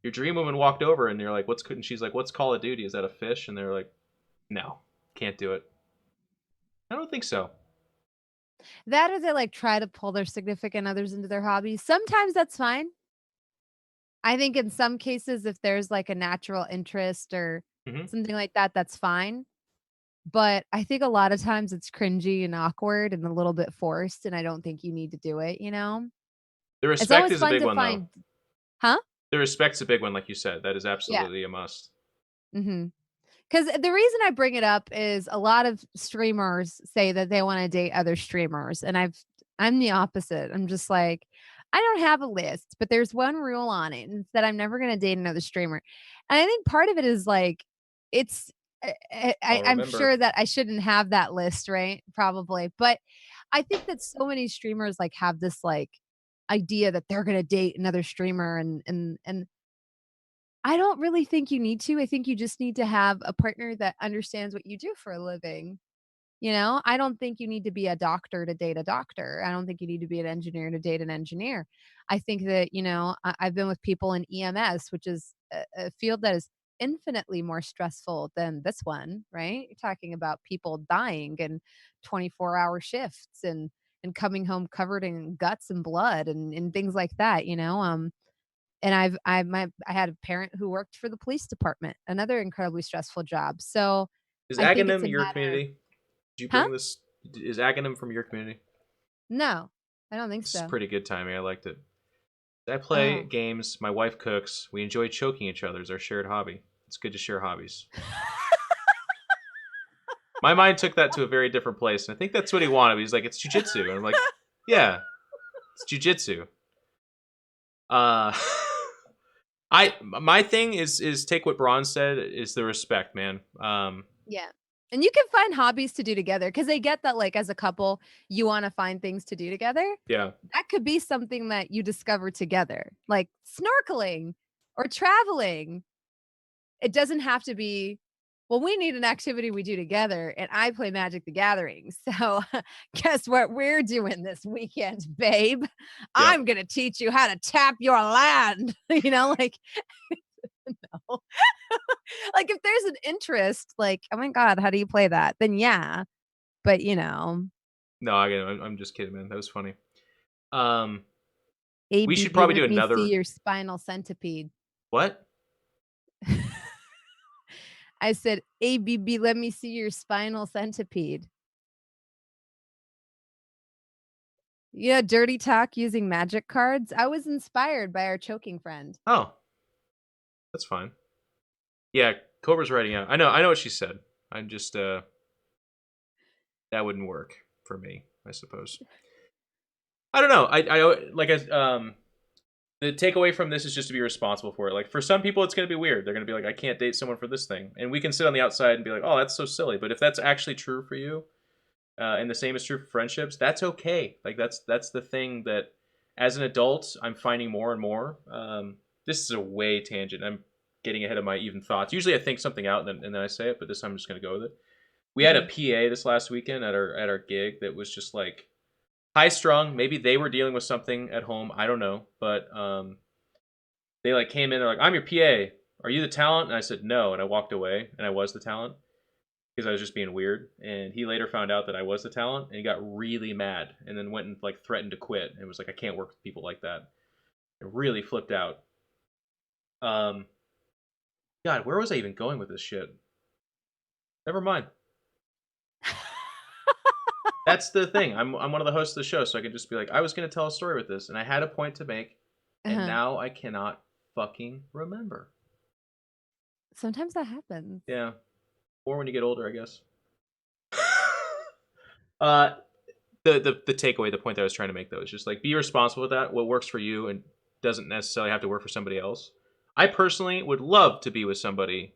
Speaker 1: your dream woman walked over and you're like, "What's?" And she's like, "What's Call of Duty? Is that a fish?" And they're like, "No, can't do it." I don't think so.
Speaker 2: That or they, like, try to pull their significant others into their hobbies. Sometimes that's fine. I think in some cases, if there's, like, a natural interest or
Speaker 1: Hmm.
Speaker 2: something like that, that's fine. But I think a lot of times it's cringy and awkward and a little bit forced, and I don't think you need to do it, you know?
Speaker 1: The
Speaker 2: It's
Speaker 1: respect
Speaker 2: always
Speaker 1: is a
Speaker 2: fun
Speaker 1: big
Speaker 2: to
Speaker 1: one, though.
Speaker 2: find. Huh?
Speaker 1: The respect's a big one, like you said. That is
Speaker 2: Yeah.
Speaker 1: absolutely a must.
Speaker 2: Mhm. 'Cause the reason I bring it up is a lot of streamers say that they wanna date other streamers, and I'm the opposite. I'm just like, I don't have a list, but there's one rule on it, and it's that I'm never gonna date another streamer. And I think part of it is like, it's
Speaker 1: I'll
Speaker 2: I'm sure
Speaker 1: remember.
Speaker 2: that I shouldn't have that list, right? Probably. But I think that so many streamers, like, have this, like, idea that they're gonna date another streamer and I don't really think you need to. I think you just need to have a partner that understands what you do for a living. You know, I don't think you need to be a doctor to date a doctor. I don't think you need to be an engineer to date an engineer. I think that, I've been with people in EMS, which is a field that is infinitely more stressful than this one, right? You're talking about people dying and 24-hour shifts and coming home covered in guts and blood and things like that, and I had a parent who worked for the police department, another incredibly stressful job. So,
Speaker 1: Is
Speaker 2: I think it's
Speaker 1: Aghanim
Speaker 2: a
Speaker 1: your
Speaker 2: matter.
Speaker 1: community? Did you
Speaker 2: Huh?
Speaker 1: bring this? Is Aghanim from your community?
Speaker 2: No, I don't think
Speaker 1: This is
Speaker 2: so.
Speaker 1: pretty good timing. I liked it. I play
Speaker 2: Oh.
Speaker 1: games. My wife cooks. We enjoy choking each other as our shared hobby. It's good to share hobbies. My mind took that to a very different place, and I think that's what he wanted. He's like, "It's jujitsu," and I'm like, "Yeah, it's jujitsu." Uh, my thing is take what Braun said is the respect, man.
Speaker 2: Yeah. And you can find hobbies to do together because they get that, like, as a couple, you wanna find things to do together.
Speaker 1: Yeah,
Speaker 2: That could be something that you discover together, like snorkeling or traveling. It doesn't have to be, "Well, we need an activity we do together, and I play Magic: The Gathering, so guess what we're doing this weekend, babe?
Speaker 1: yep.
Speaker 2: I'm gonna teach you how to tap your land." Like, no. Like, if there's an interest, like, "Oh my god, how do you play that?" Then yeah, but,
Speaker 1: No, I'm just kidding, man. That was funny. Um, we should
Speaker 2: "ABB,
Speaker 1: probably do
Speaker 2: let me see
Speaker 1: another.
Speaker 2: your spinal centipede."
Speaker 1: What?
Speaker 2: I said, "ABB, let me see your spinal centipede." Dirty talk using magic cards? I was inspired by our choking friend.
Speaker 1: Oh, that's fine. Yeah, Cobra's writing out. I know what she said. I'm just that wouldn't work for me, I suppose. I don't know. The takeaway from this is just to be responsible for it. Like for some people, it's going to be weird. They're going to be like, I can't date someone for this thing, and we can sit on the outside and be like, oh, that's so silly. But if that's actually true for you, and the same is true for friendships, that's okay. Like that's the thing that, as an adult, I'm finding more and more. This is a way tangent. I'm getting ahead of my even thoughts. Usually, I think something out and then I say it, but this time I'm just going to go with it. We had a
Speaker 2: Mhm.
Speaker 1: PA this last weekend at our gig that was just like high strung. Maybe they were dealing with something at home. I don't know, but they like came in. They're like, "I'm your PA. Are you the talent?" And I said no, and I walked away. And I was the talent because I was just being weird. And he later found out that I was the talent, and he got really mad, and then went and like threatened to quit. And was like, "I can't work with people like that." It really flipped out. Um, God, where was I even going with this shit? Never mind. That's the thing. I'm one of the hosts of the show, so I can just be like, I was gonna tell a story with this, and I had a point to make, and
Speaker 2: Uh-huh.
Speaker 1: now I cannot fucking remember.
Speaker 2: Sometimes that happens.
Speaker 1: Yeah, or when you get older, I guess. uh, the takeaway, the point that I was trying to make though, is just like be responsible with that. What works for you and doesn't necessarily have to work for somebody else. I personally would love to be with somebody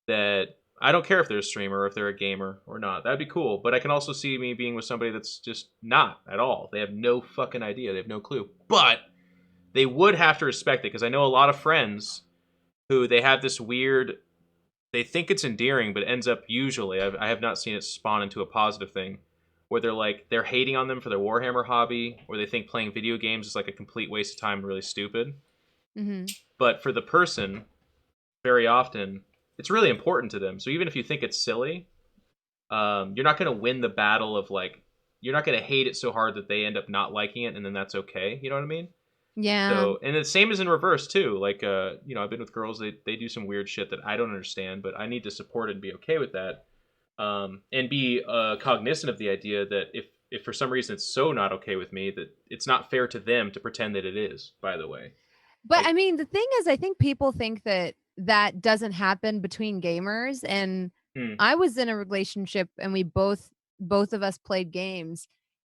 Speaker 1: that I don't care if they're a streamer or if they're a gamer or not. That'd be cool. But I can also see me being with somebody that's just not at all. They have no fucking idea. They have no clue. But they would have to respect it because I know a lot of friends who they have this weird. They think it's endearing, but it ends up usually. I have not seen it spawn into a positive thing, where they're hating on them for their Warhammer hobby, or they think playing video games is like a complete waste of time and really stupid.
Speaker 2: Mhm.
Speaker 1: But for the person, very often it's really important to them. So even if you think it's silly, you're not going to win the battle of like you're not going to hate it so hard that they end up not liking it, and then that's okay. You know what I mean?
Speaker 2: Yeah.
Speaker 1: So, and the same is in reverse too. Like, I've been with girls, they do some weird shit that I don't understand, but I need to support it and be okay with that. And be cognizant of the idea that if for some reason it's so not okay with me, that it's not fair to them to pretend that it is, by the way.
Speaker 2: But
Speaker 1: Like,
Speaker 2: I mean, the thing is, I think people think that that doesn't happen between gamers. And
Speaker 1: hmm,
Speaker 2: I was in a relationship and both of us played games.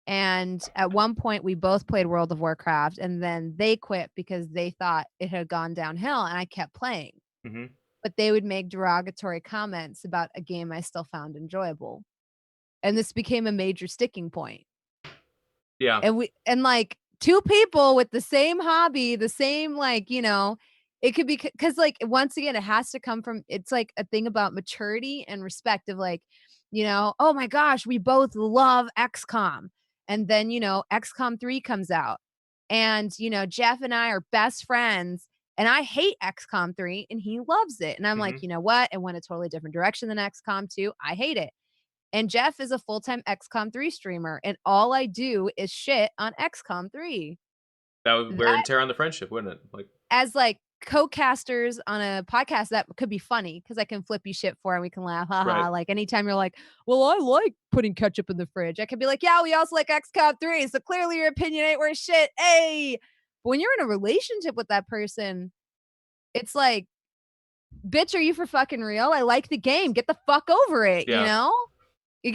Speaker 2: And at one point we both played World of Warcraft and then they quit because they thought it had gone downhill and I kept playing.
Speaker 1: hmm,
Speaker 2: But they would make derogatory comments about a game I still found enjoyable. And this became a major sticking point.
Speaker 1: yeah,
Speaker 2: And like two people with the same hobby, the same like, it could be because like once again, it has to come from it's like a thing about maturity and respect of like, oh my gosh, we both love XCOM. And then, XCOM 3 comes out. And, Jeff and I are best friends. And I hate XCOM 3 and he loves it. And I'm
Speaker 1: hmm,
Speaker 2: like, you know what? It went a totally different direction than XCOM 2. I hate it. And Jeff is a full-time XCOM 3 streamer, and all I do is shit on XCOM 3.
Speaker 1: that would wear and
Speaker 2: That
Speaker 1: tear on the friendship, wouldn't it? Like,
Speaker 2: as, like, co-casters on a podcast, that could be funny because I can flip you shit for and we can laugh, "Ha
Speaker 1: right,
Speaker 2: ha." Like, anytime you're like, "Well, I like putting ketchup in the fridge," I could be like, "Yeah, we also like XCOM 3, so clearly your opinion ain't worth shit, hey." But when you're in a relationship with that person, it's like, "Bitch, are you for fucking real? I like the game. Get the fuck over it," you
Speaker 1: yeah,
Speaker 2: know? You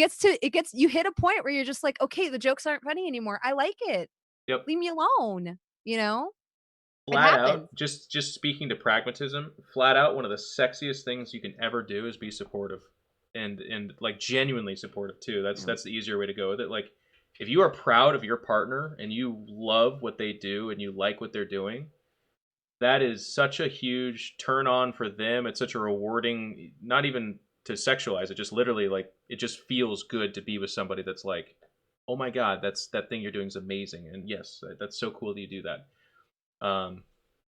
Speaker 2: hit a point where you're just like, "Okay, the jokes aren't funny anymore. I like it.
Speaker 1: yep.
Speaker 2: Leave me alone." You know? It
Speaker 1: Flat
Speaker 2: happens.
Speaker 1: out, just speaking to pragmatism, flat out, one of the sexiest things you can ever do is be supportive, and like genuinely supportive too. That's
Speaker 2: Yeah.
Speaker 1: that's the easier way to go with it. Like, if you are proud of your partner and you love what they do and you like what they're doing, that is such a huge turn on for them. It's such a rewarding, not even to sexualize it, just literally like it just feels good to be with somebody that's like, oh my god, that thing you're doing is amazing, and yes, that's so cool that you do that.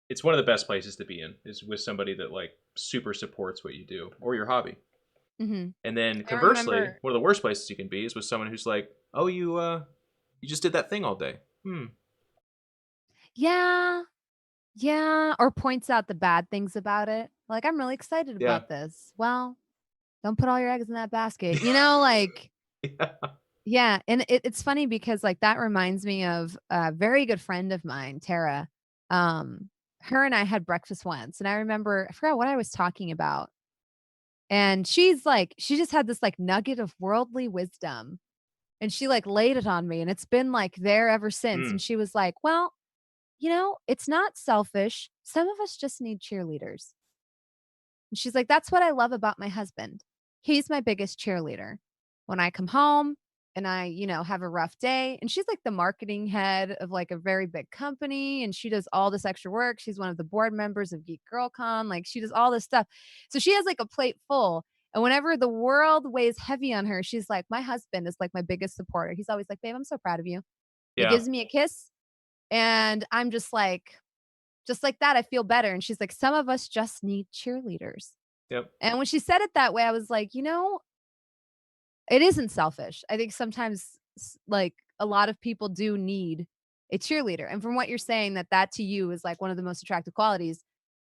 Speaker 1: It's one of the best places to be in is with somebody that like super supports what you do or your hobby.
Speaker 2: Mhm.
Speaker 1: And then
Speaker 2: I
Speaker 1: conversely,
Speaker 2: remember.
Speaker 1: one of the worst places you can be is with someone who's like, "Oh, you just did that thing all day." Hmm.
Speaker 2: Yeah. Yeah, or points out the bad things about it. Like, "I'm really excited
Speaker 1: Yeah.
Speaker 2: about this." Well, don't put all your eggs in that basket. Like
Speaker 1: Yeah.
Speaker 2: yeah, and it's funny because, like, that reminds me of a very good friend of mine, Tara. Um, Her and I had breakfast once, and I remember I forgot what I was talking about. And she's like she just had this, like, nugget of worldly wisdom, and she, like, laid it on me, and it's been, like, there ever since, and
Speaker 1: Hmm.
Speaker 2: she was like, "Well, it's not selfish. Some of us just need cheerleaders." And she's like, "That's what I love about my husband. He's my biggest cheerleader. When I come home and I, have a rough day," and she's like the marketing head of like a very big company and she does all this extra work. She's one of the board members of Geek Girl Con. Like she does all this stuff. So she has like a plate full. And whenever the world weighs heavy on her, she's like, "My husband is like my biggest supporter." He's always like, "Babe, I'm so proud of you." He
Speaker 1: Yeah.
Speaker 2: gives me a kiss and I'm just like that, I feel better. And she's like, "Some of us just need cheerleaders."
Speaker 1: Yep.
Speaker 2: And when she said it that way, I was like, it isn't selfish. I think sometimes like a lot of people do need a cheerleader. And from what you're saying, that to you is like one of the most attractive qualities.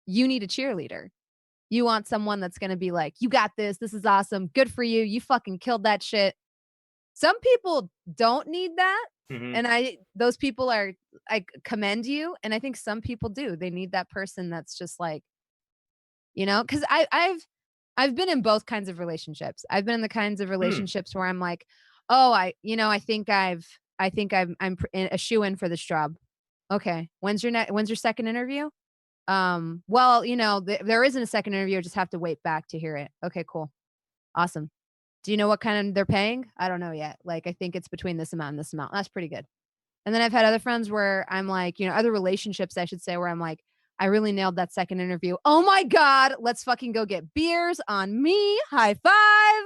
Speaker 2: You need a cheerleader. You want someone that's going to be like, "You got this. This is awesome. Good for you. You fucking killed that shit." Some people don't need that.
Speaker 1: Hmm.
Speaker 2: And those people I commend you. And I think some people do. They need that person that's just like, because I've been in both kinds of relationships. I've been in the kinds of
Speaker 1: Hmm.
Speaker 2: relationships where I'm like, "Oh, I think I'm a shoe in for this job." Okay, when's your second interview? Well, there isn't a second interview. I just have to wait back to hear it. Okay, cool, awesome. Do you know what kind of they're paying? I don't know yet. Like, I think it's between this amount and this amount. That's pretty good. And then I've had other friends where I'm like, other relationships, I should say, where I'm like, "I really nailed that second interview. Oh my God, let's fucking go get beers on me. High five.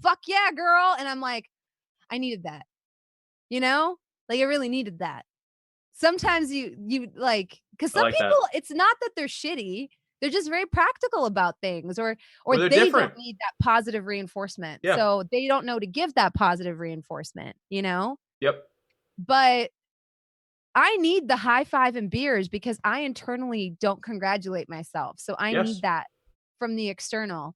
Speaker 2: Fuck yeah, girl." And I'm like, I needed that, you know? Like I really needed that. Sometimes you like, because
Speaker 1: I
Speaker 2: some
Speaker 1: like that.
Speaker 2: people, it's not that they're shitty. They're just very practical about things, or
Speaker 1: Or they're
Speaker 2: they don't
Speaker 1: different.
Speaker 2: need that positive reinforcement.
Speaker 1: Yeah.
Speaker 2: So they don't know to give that positive reinforcement.
Speaker 1: Yep.
Speaker 2: But I need the high five and beers because I internally don't congratulate myself. So I need
Speaker 1: Yes.
Speaker 2: that from the external,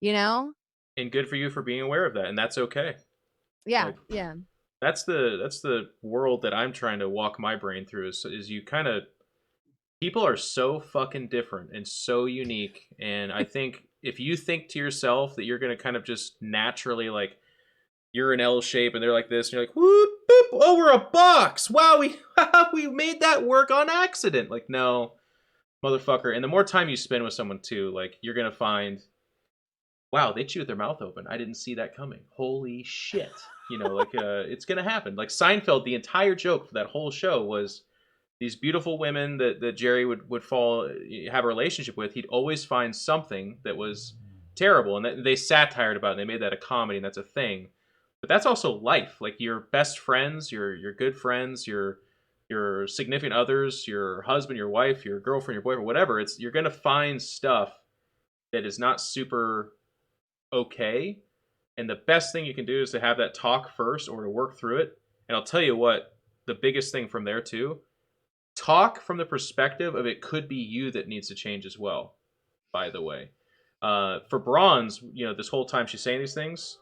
Speaker 2: you know?
Speaker 1: And good for you for being aware of that, and that's okay.
Speaker 2: Yeah,
Speaker 1: Like,
Speaker 2: yeah.
Speaker 1: that's the world that I'm trying to walk my brain through is you kind of people are so fucking different and so unique. And I think if you think to yourself that you're going to kind of just naturally, like, you're an L shape and they're like this, and you're like, whoop, boop, oh, we're a box. Wow, we we made that work on accident. Like, no, motherfucker. And the more time you spend with someone too, like, you're gonna find, wow, they chewed their mouth open. I didn't see that coming. Holy shit. Like, it's gonna happen. Like Seinfeld, the entire joke for that whole show was these beautiful women that Jerry would fall have a relationship with. He'd always find something that was terrible, and they satired about it. And they made that a comedy, and that's a thing. But that's also life. Like, your best friends, your good friends, your significant others, your husband, your wife, your girlfriend, your boyfriend, whatever. You're gonna find stuff that is not super okay. And the best thing you can do is to have that talk first or to work through it. And I'll tell you what, the biggest thing from there too, talk from the perspective of it could be you that needs to change as well, by the way. For Bronze, this whole time she's saying these things,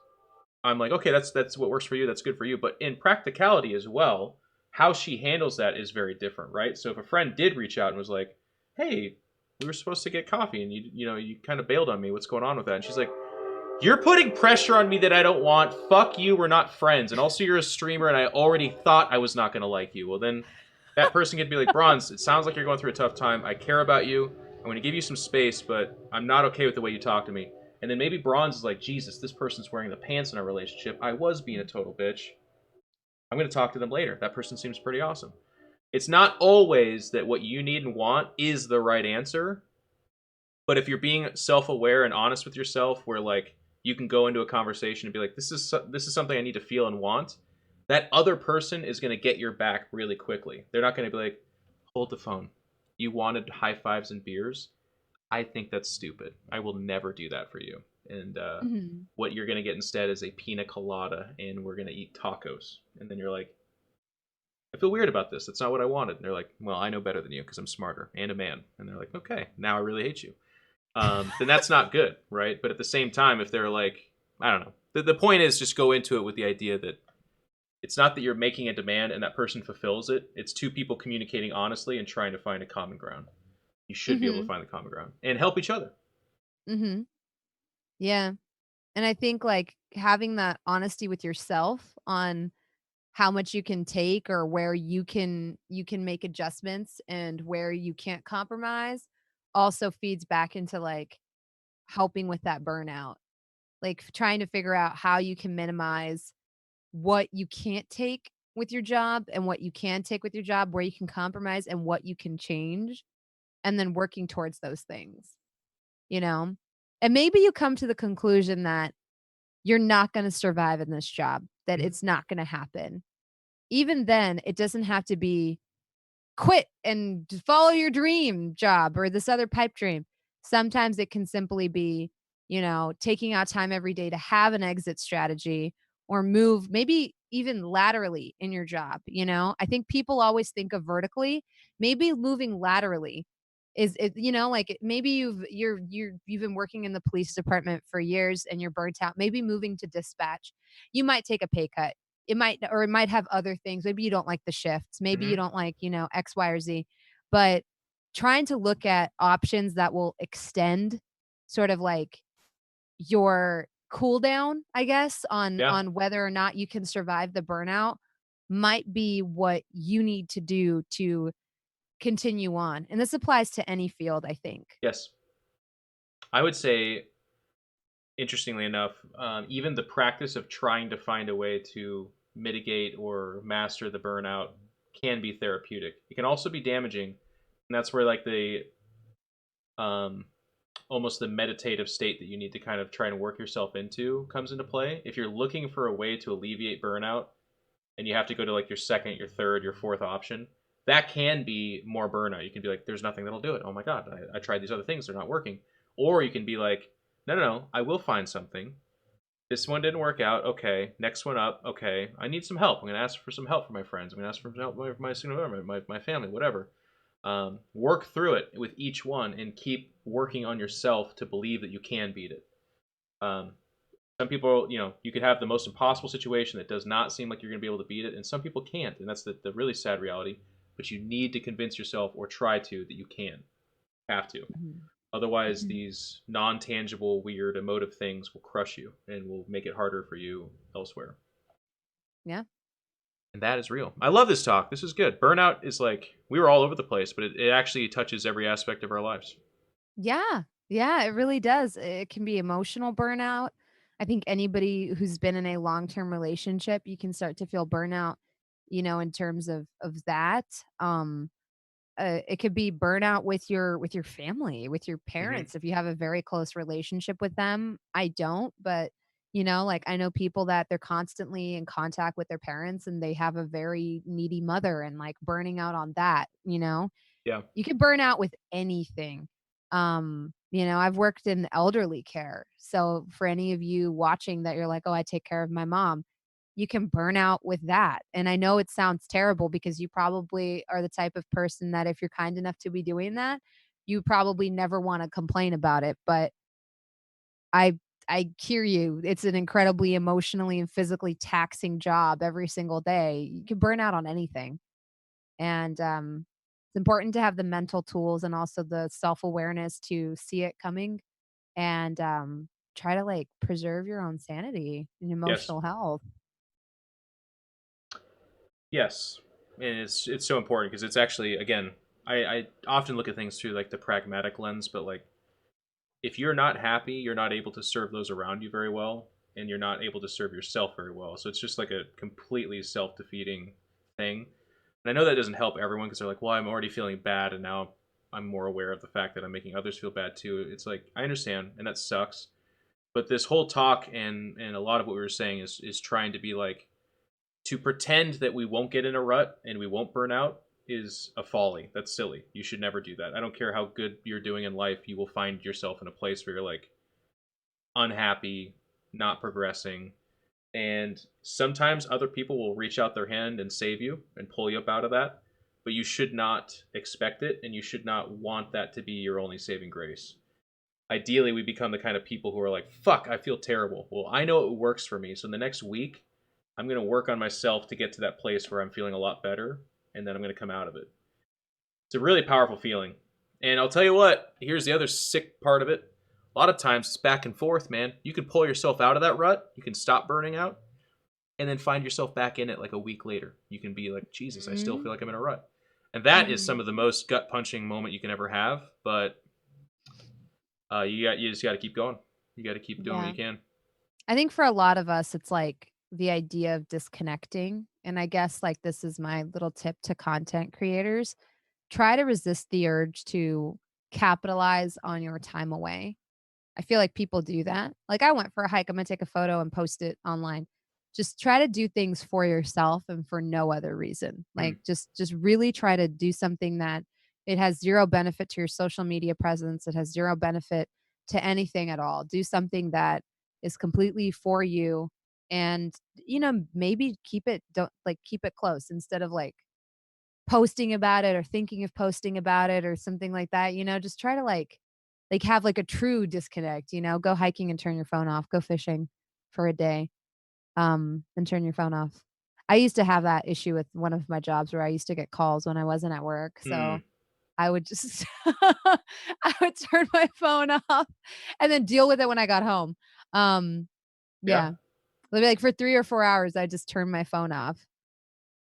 Speaker 1: I'm like, okay, that's what works for you, that's good for you. But in practicality as well, how she handles that is very different, right? So if a friend did reach out and was like, hey, we were supposed to get coffee and you kind of bailed on me, what's going on with that? And she's like, you're putting pressure on me that I don't want. Fuck you, we're not friends. And also, you're a streamer, and I already thought I was not going to like you. Well, then that person could be like, Bronze, it sounds like you're going through a tough time. I care about you. I'm going to give you some space, but I'm not okay with the way you talk to me. And then maybe Bronze is like, Jesus, this person's wearing the pants in our relationship. I was being a total bitch. I'm going to talk to them later. That person seems pretty awesome. It's not always that what you need and want is the right answer. But if you're being self-aware and honest with yourself, where, like, you can go into a conversation and be like, this is something I need to feel and want, that other person is going to get your back really quickly. They're not going to be like, hold the phone. You wanted high fives and beers? I think that's stupid. I will never do that for you. And
Speaker 2: Mhm.
Speaker 1: what you're going to get instead is a pina colada, and we're going to eat tacos. And then you're like, I feel weird about this. That's not what I wanted. And they're like, well, I know better than you because I'm smarter and a man. And they're like, okay, now I really hate you. Then that's not good, right? But at the same time, if they're like, I don't know, the point is just go into it with the idea that it's not that you're making a demand and that person fulfills it. It's two people communicating honestly and trying to find a common ground. You should be able to
Speaker 2: Mhm.
Speaker 1: find the common ground and help each other.
Speaker 2: Mhm. Yeah. And I think, like, having that honesty with yourself on how much you can take or where you can make adjustments and where you can't compromise also feeds back into, like, helping with that burnout. Like, trying to figure out how you can minimize what you can't take with your job and what you can take with your job, where you can compromise and what you can change, and then working towards those things, you know? And maybe you come to the conclusion that you're not gonna survive in this job, that
Speaker 1: Mhm.
Speaker 2: it's not gonna happen. Even then, it doesn't have to be quit and follow your dream job or this other pipe dream. Sometimes it can simply be, taking out time every day to have an exit strategy or move maybe even laterally in your job. I think people always think of vertically, maybe moving laterally is it, like maybe you've been working in the police department for years and you're burnt out. Maybe moving to dispatch, you might take a pay cut. It might have other things. Maybe you don't like the shifts. Maybe you
Speaker 1: Mhm.
Speaker 2: don't like, X, Y, or Z. But trying to look at options that will extend sort of like your cool down, I guess, on
Speaker 1: Yeah.
Speaker 2: whether or not you can survive the burnout might be what you need to do to continue on. And this applies to any field, I think.
Speaker 1: Yes. I would say, interestingly enough, even the practice of trying to find a way to mitigate or master the burnout can be therapeutic. It can also be damaging, and that's where, like, the um, almost the meditative state that you need to kind of try and work yourself into comes into play. If you're looking for a way to alleviate burnout and you have to go to, like, your second, your third, your fourth option, that can be more burnout. You can be like, there's nothing that'll do it. Oh my God, I tried these other things, they're not working. Or you can be like, no, no, no, I will find something. This one didn't work out. Okay. Next one up. Okay. I need some help. I'm going to ask for some help from my friends. I'm going to ask for some help from my significant other, my family, whatever. Work through it with each one and keep working on yourself to believe that you can beat it. Um, some people, you could have the most impossible situation that does not seem like you're going to be able to beat it, and some people can't, and that's the really sad reality. but you need to convince yourself or try to that you can. Have to.
Speaker 2: Mhm.
Speaker 1: Otherwise,
Speaker 2: Mhm.
Speaker 1: these non tangible, weird, emotive things will crush you and will make it harder for you elsewhere.
Speaker 2: Yeah.
Speaker 1: And that is real. I love this talk. This is good. Burnout is like, we were all over the place, but it actually touches every aspect of our lives.
Speaker 2: Yeah. Yeah, it really does. It can be emotional burnout. I think anybody who's been in a long-term relationship, you can start to feel burnout, in terms of that. It could be burnout with your family, with your
Speaker 1: Hmm.
Speaker 2: parents if you have a very close relationship with them. I don't, but like I know people that they're constantly in contact with their parents and they have a very needy mother and like burning out on that.
Speaker 1: Yeah.
Speaker 2: You can burn out with anything. I've worked in elderly care. So for any of you watching that you're like, "Oh, I take care of my mom." You can burn out with that. And I know it sounds terrible because you probably are the type of person that if you're kind enough to be doing that, you probably never want to complain about it, but I I hear you. It's an incredibly emotionally and physically taxing job every single day. You can burn out on anything. And it's important to have the mental tools and also the self-awareness to see it coming and try to like preserve your own sanity and
Speaker 1: Yes.
Speaker 2: emotional health.
Speaker 1: Yes. And it's so important because it's actually, again, I often look at things through like the pragmatic lens, but like if you're not happy, you're not able to serve those around you very well, and you're not able to serve yourself very well. So it's just like a completely self defeating thing. And I know that doesn't help everyone because they're like, well, I'm already feeling bad, and now I'm more aware of the fact that I'm making others feel bad too. It's like, I understand, and that sucks. But this whole talk and a lot of what we were saying is trying to be like, to pretend that we won't get in a rut and we won't burn out is a folly. That's silly. You should never do that. I don't care how good you're doing in life, you will find yourself in a place where you're like unhappy, not progressing. And sometimes other people will reach out their hand and save you and pull you up out of that. But you should not expect it and you should not want that to be your only saving grace. Ideally, we become the kind of people who are like, fuck, I feel terrible. Well, I know it works for me. So in the next week, I'm going to work on myself to get to that place where I'm feeling a lot better. And then I'm going to come out of it. It's a really powerful feeling. And I'll tell you what, here's the other sick part of it. A lot of times it's back and forth, man. You can pull yourself out of that rut, you can stop burning out, and then find yourself back in it like a week later. You can be like, Jesus, I still
Speaker 2: Mhm.
Speaker 1: feel like I'm in a rut. And that is some
Speaker 2: Mhm.
Speaker 1: of the most gut punching moment you can ever have. But you just got to keep going. You got to keep doing what
Speaker 2: Yeah.
Speaker 1: you can.
Speaker 2: I think for a lot of us, it's like the idea of disconnecting. And I guess like this is my little tip to content creators. Try to resist the urge to capitalize on your time away. I feel like people do that. Like I went for a hike, I'm gonna take a photo and post it online. Just try to do things for yourself and for no other reason.
Speaker 1: Hmm.
Speaker 2: Like just really try to do something that it has zero benefit to your social media presence. It has zero benefit to anything at all. Do something that is completely for you and maybe keep it close instead of like posting about it or thinking of posting about it or something like that, just try to like have like a true disconnect, go hiking and turn your phone off, go fishing for a day, and turn your phone off. I used to have that issue with one of my jobs where I used to get calls when I wasn't at work. So
Speaker 1: Hmm.
Speaker 2: I would just I would turn my phone off and then deal with it when I got home. Um,
Speaker 1: Yeah.
Speaker 2: yeah. Maybe like for 3 or 4 hours, I just turned my phone off.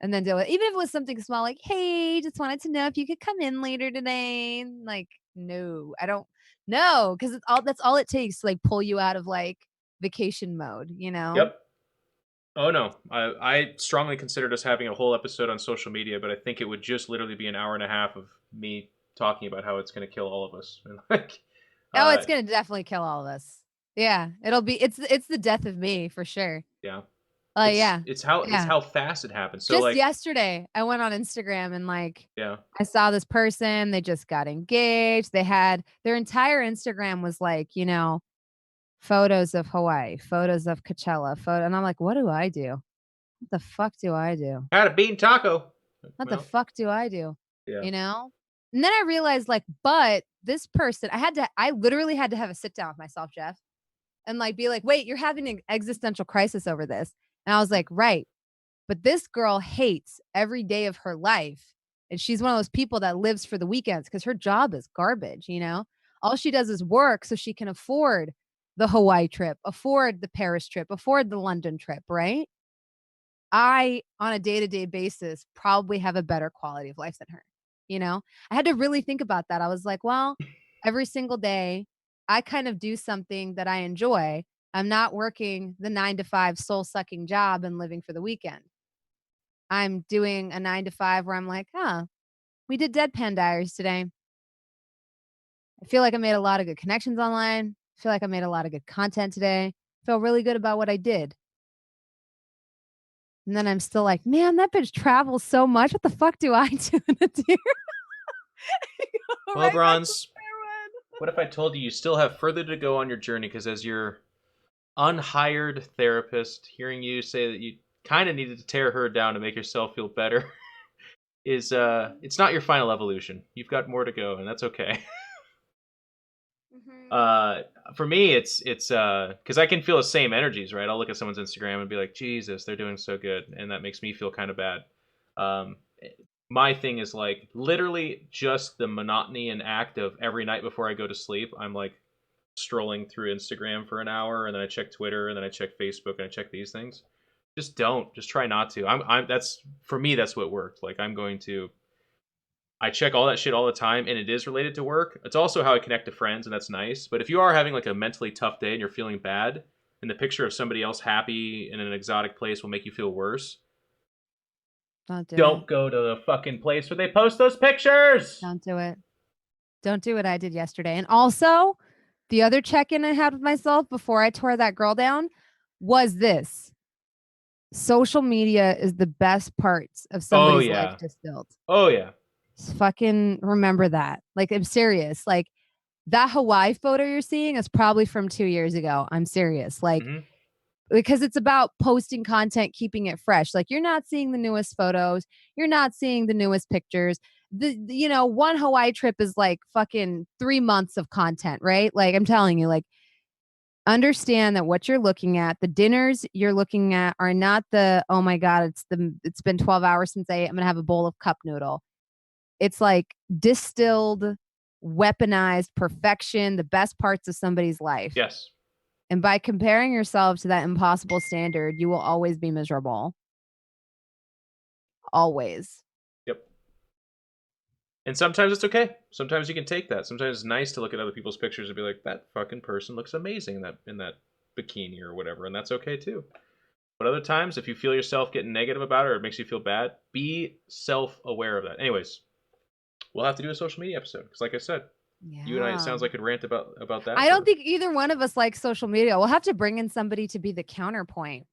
Speaker 2: And then deal with even if it was something small, like, "Hey, just wanted to know if you could come in later today." And like, no, I don't no, because it's all that's all it takes to, like, pull you out of, like, vacation mode?
Speaker 1: Yep. Oh no, I strongly considered us having a whole episode on social media, but I think it would just literally be an hour and a half of me talking about how it's going to kill all of us. And like,
Speaker 2: Oh,
Speaker 1: uh,
Speaker 2: it's gonna definitely kill all of us. Yeah, it's the death of me for sure.
Speaker 1: yeah,
Speaker 2: Yeah,
Speaker 1: it's
Speaker 2: yeah.
Speaker 1: how fast it happens. So
Speaker 2: Just
Speaker 1: like,
Speaker 2: yesterday, I went on Instagram and, like,
Speaker 1: yeah,
Speaker 2: I saw this person, they just got engaged, they had their entire Instagram was, like, photos of Hawaii, photos of Coachella, and I'm like, "What do I do? What the fuck do I do?
Speaker 1: had a bean taco.
Speaker 2: What the
Speaker 1: Well,
Speaker 2: fuck do I do?"
Speaker 1: yeah,
Speaker 2: You know? And then I realized, like, but this person I literally had to have a sit down with myself, Jeff, and, like, be like, "Wait, you're having an existential crisis over this." And I was like, "Right, but this girl hates every day of her life And she's one of those people that lives for the weekends because her job is garbage, you know? All she does is work so she can afford the Hawaii trip, afford the Paris trip, afford the London trip, right? I, on a day-to-day basis, probably have a better quality of life than her, you know? I had to really think about that. I was like, well, every single day, I kind of do something that I enjoy. I'm not working the 9 to 5 soul-sucking job and living for the weekend. I'm doing a 9 to 5 where I'm like, "Huh, we did Deadpan Diaries today. I feel like I made a lot of good connections online. I feel like I made a lot of good content today. I feel really good about what I did." And then I'm still like, "Man, that bitch travels so much. What the fuck do I do in a year?" Go
Speaker 1: Well,
Speaker 2: right back to
Speaker 1: Bronze,
Speaker 2: square
Speaker 1: what if I told you you still have further to go on your journey? Because as your unhired therapist, hearing you say that you kind of needed to tear her down to make yourself feel better is
Speaker 2: one.
Speaker 1: it's not your final evolution. You've got more to go, and that's okay.
Speaker 2: Mhm.
Speaker 1: uh for me it's because I can feel the same energies, right? I'll look at someone's Instagram and be like, Jesus, they're doing so good, and that makes me feel kind of bad. um my thing is like literally just the monotony and act of every night before I go to sleep, I'm like strolling through Instagram for an hour, and then I check Twitter, and then I check Facebook, and I check these things. Just try not to. I'm that's for me, that's what worked. Like I check all that shit all the time, and it is related to work. It's also how I connect to friends, and that's nice. But if you are having like a mentally tough day and you're feeling bad, and the picture of somebody else happy in an exotic place will make you feel worse,
Speaker 2: Don't do it.
Speaker 1: don't go to the fucking place where they post those pictures.
Speaker 2: Don't do it. Don't do what I did yesterday. And also, the other check-in I had with myself before I tore that girl down was this: social media is the best parts of
Speaker 1: Oh
Speaker 2: somebody's life
Speaker 1: yeah.
Speaker 2: distilled.
Speaker 1: Oh yeah.
Speaker 2: Just fucking remember that. Like, I'm serious. Like, that Hawaii photo you're seeing is probably from 2 years ago. I'm serious. Like,
Speaker 1: Hmm.
Speaker 2: because it's about posting content, keeping it fresh. Like, you're not seeing the newest photos, you're not seeing the newest pictures. One Hawaii trip is like fucking 3 months of content, right? Like, I'm telling you, like, understand that what you're looking at, the dinners you're looking at are not the, "Oh my god, it's been 12 hours since I ate. I'm gonna have a bowl of cup noodle." It's like distilled, weaponized perfection, the best parts of somebody's life.
Speaker 1: Yes.
Speaker 2: And by comparing yourself to that impossible standard, you will always be miserable. Always.
Speaker 1: Yep. And sometimes it's okay. Sometimes you can take that. Sometimes it's nice to look at other people's pictures and be like, that fucking person looks amazing in that bikini or whatever, and that's okay too. But other times, if you feel yourself getting negative about it or it makes you feel bad, be self-aware of that. Anyways, we'll have to do a social media episode because, like I said, you and I, it
Speaker 2: Yeah.
Speaker 1: sounds like, could rant about that
Speaker 2: I
Speaker 1: for.
Speaker 2: don't think either one of us likes social media. We'll have to bring in somebody to be the counterpoint.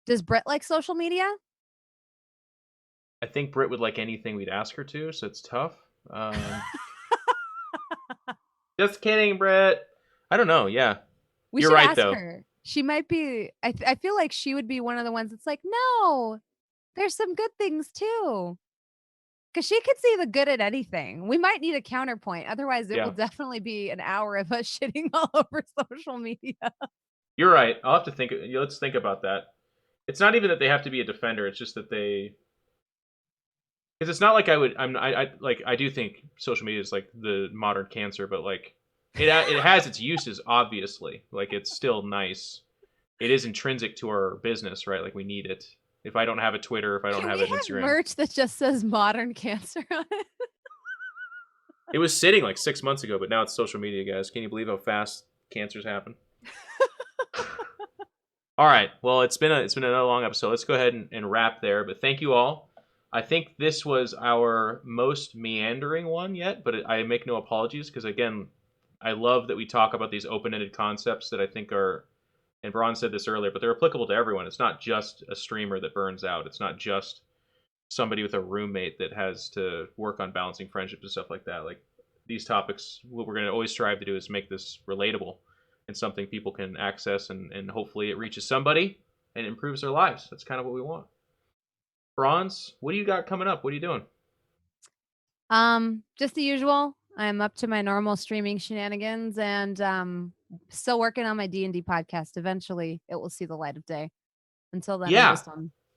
Speaker 2: Does Brett like social media?
Speaker 1: I think Britt would like anything we'd ask her to, so it's tough. Just kidding, Britt. I don't know. Yeah,
Speaker 2: We
Speaker 1: you're
Speaker 2: should
Speaker 1: right
Speaker 2: ask
Speaker 1: though.
Speaker 2: her. She might be I feel like she would be one of the ones that's like, "No, there's some good things too." 'Cause she could see the good at anything. We might need a counterpoint. Otherwise, it will
Speaker 1: Yeah,
Speaker 2: definitely be an hour of us shitting all over social media.
Speaker 1: you're right. I'll have to think. Let's think about that. It's not even that they have to be a defender. It's just that they, because it's not like I would. I like. I do think social media is like the modern cancer, but like it has its uses. Obviously, like it's still nice. It is intrinsic to our business, right? Like we need it. If I don't have a Twitter, if I don't
Speaker 2: Can
Speaker 1: have
Speaker 2: we
Speaker 1: an
Speaker 2: have
Speaker 1: Instagram,
Speaker 2: merch that just says modern cancer on it?
Speaker 1: it was sitting like 6 months ago, but now it's social media, guys. Can you believe how fast cancers happen? All right. Well, it's been another long episode. Let's go ahead and wrap there. But thank you all. I think this was our most meandering one yet, but I make no apologies because again, I love that we talk about these open-ended concepts that I think are. And Braun said this earlier, but they're applicable to everyone. It's not just a streamer that burns out. It's not just somebody with a roommate that has to work on balancing friendships and stuff like that. Like these topics, what we're going to always strive to do is make this relatable and something people can access, and hopefully it reaches somebody and improves their lives. That's kind of what we want. Bronze, what do you got coming up? What are you doing?
Speaker 2: Just the usual. I'm up to my normal streaming shenanigans and still working on my D&D podcast. Eventually, it will see the light of day. Until then, I'm
Speaker 1: Yeah,
Speaker 2: just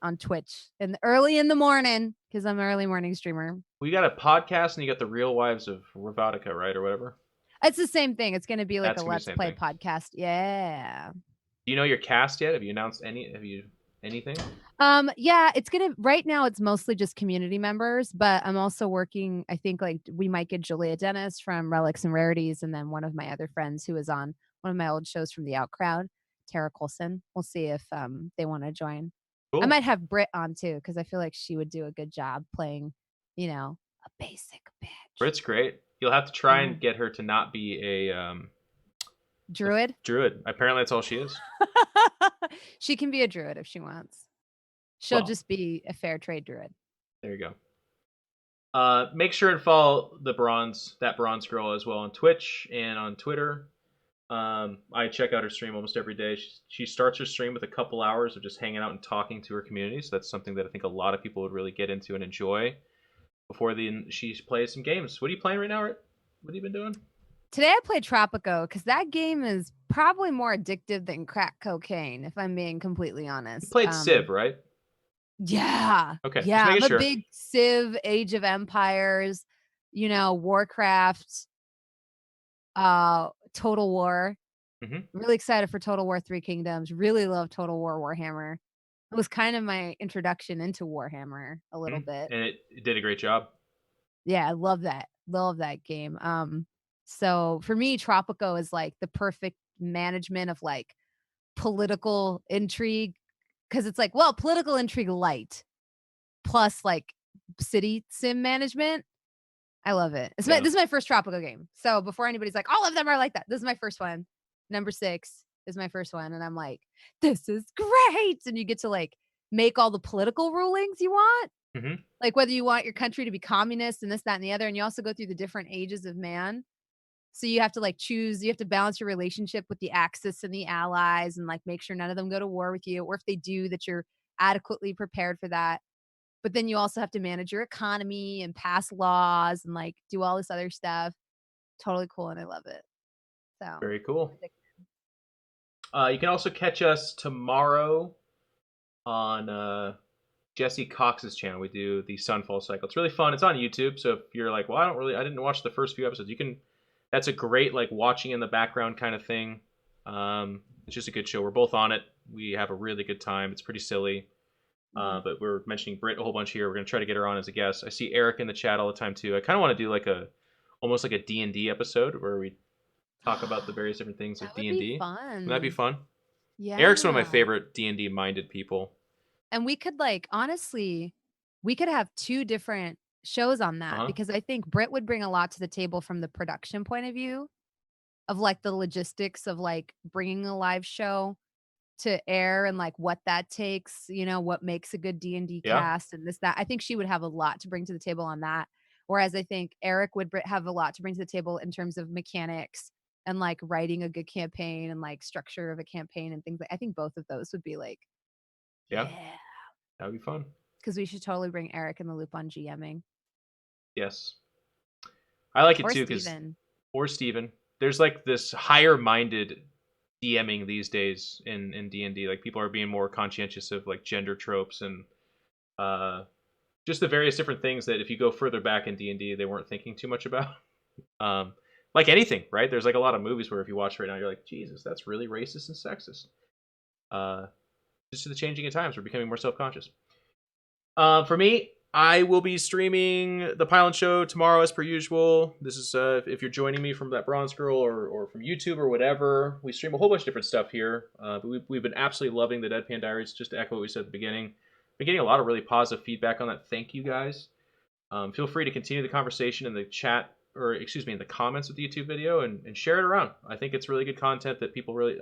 Speaker 2: on Twitch early in the morning. because I'm an early morning streamer.
Speaker 1: We got a podcast, and you got the Real Wives of Ravatica, right, or whatever.
Speaker 2: It's the same thing. It's gonna be like
Speaker 1: That's
Speaker 2: a
Speaker 1: gonna be the
Speaker 2: let's
Speaker 1: same
Speaker 2: play
Speaker 1: thing.
Speaker 2: podcast. Yeah.
Speaker 1: Do you know your cast yet? Have you announced any? Have you anything?
Speaker 2: Yeah, it's gonna right now it's mostly just community members, but I'm also working, I think like we might get Julia Dennis from Relics and Rarities, and then one of my other friends who was on one of my old shows from the Out Crowd, Tara Colson. We'll see if they want to join. I
Speaker 1: Cool.
Speaker 2: might have Britt on too, because I feel like she would do a good job playing, a basic bitch.
Speaker 1: Brit's great. You'll have to try
Speaker 2: Yeah.
Speaker 1: and get her to not be a
Speaker 2: Druid.
Speaker 1: druid. Apparently, that's all she is.
Speaker 2: She can be a druid if she wants. She'll
Speaker 1: Well,
Speaker 2: just be a fair trade druid.
Speaker 1: there you go. Make sure and follow that bronze girl as well on Twitch and on Twitter. I check out her stream almost every day. She starts her stream with a couple hours of just hanging out and talking to her community. So that's something that I think a lot of people would really get into and enjoy before she plays some games. What are you playing right now, Rit? What have you been doing?
Speaker 2: Today I played Tropico because that game is probably more addictive than crack cocaine, if I'm being completely honest.
Speaker 1: You played Civ, right?
Speaker 2: Yeah.
Speaker 1: Okay, just
Speaker 2: Yeah. I'm
Speaker 1: making
Speaker 2: a
Speaker 1: sure.
Speaker 2: big Civ, Age of Empires, Warcraft, Total War. Really excited for Total War 3 Kingdoms. Really love Total War Warhammer. It was kind of my introduction into Warhammer a little bit.
Speaker 1: And it did a great job.
Speaker 2: Yeah, I love that. Love that game. So for me, Tropico is like the perfect management of like political intrigue, because it's like, well, political intrigue light plus like city sim management. I love it.
Speaker 1: Yeah.
Speaker 2: This is my first Tropico game. So before anybody's like, all of them are like that, this is my first one. Number 6 is my first one. And I'm like, this is great. And you get to like make all the political rulings you want. Like whether you want your country to be communist and this, that, and the other. And you also go through the different ages of man. So you have to like choose, you have to balance your relationship with the Axis and the allies and like make sure none of them go to war with you. Or if they do, that you're adequately prepared for that. But then you also have to manage your economy and pass laws and like do all this other stuff. Totally cool. And I love it. So
Speaker 1: very cool. You can also catch us tomorrow on Jesse Cox's channel. We do the Sunfall cycle. It's really fun. It's on YouTube. So if you're like, well, I didn't watch the first few episodes, that's a great like watching in the background kind of thing. It's just a good show. We're both on it. We have a really good time. It's pretty silly. But we're mentioning Britt a whole bunch here. We're going to try to get her on as a guest. I see Eric in the chat all the time too. I kind of want to do like almost like a D&D episode where we talk about the various different things of D&D.
Speaker 2: Fun.
Speaker 1: Would that be fun?
Speaker 2: Yeah.
Speaker 1: Eric's one of my favorite D&D minded people.
Speaker 2: And we could like, honestly, we could have 2 different shows on that because I think Britt would bring a lot to the table from the production point of view of like the logistics of like bringing a live show to air and like what that takes, what makes a good D&D cast and this, that. I think she would have a lot to bring to the table on that. Whereas I think Eric would have a lot to bring to the table in terms of mechanics and like writing a good campaign and like structure of a campaign and things like, I think both of those would be like, yeah.
Speaker 1: That would be fun.
Speaker 2: Because we should totally bring Eric in the loop on GMing.
Speaker 1: Yes. I like it
Speaker 2: or
Speaker 1: too. Or Steven. There's like this higher minded DMing these days in D&D. Like people are being more conscientious of like gender tropes and just the various different things that if you go further back in D&D they weren't thinking too much about. Like anything, right? There's like a lot of movies where if you watch right now you're like, Jesus, that's really racist and sexist. Just to the changing of times, we're becoming more self-conscious. For me, I will be streaming the Pylon Show tomorrow as per usual. This is if you're joining me from that Bronze Girl or from YouTube or whatever. We stream a whole bunch of different stuff here. But we've been absolutely loving the Deadpan Diaries. Just to echo what we said at the beginning, been getting a lot of really positive feedback on that. Thank you guys. Feel free to continue the conversation in the chat, or excuse me, in the comments of the YouTube video, and share it around. I think it's really good content that people really.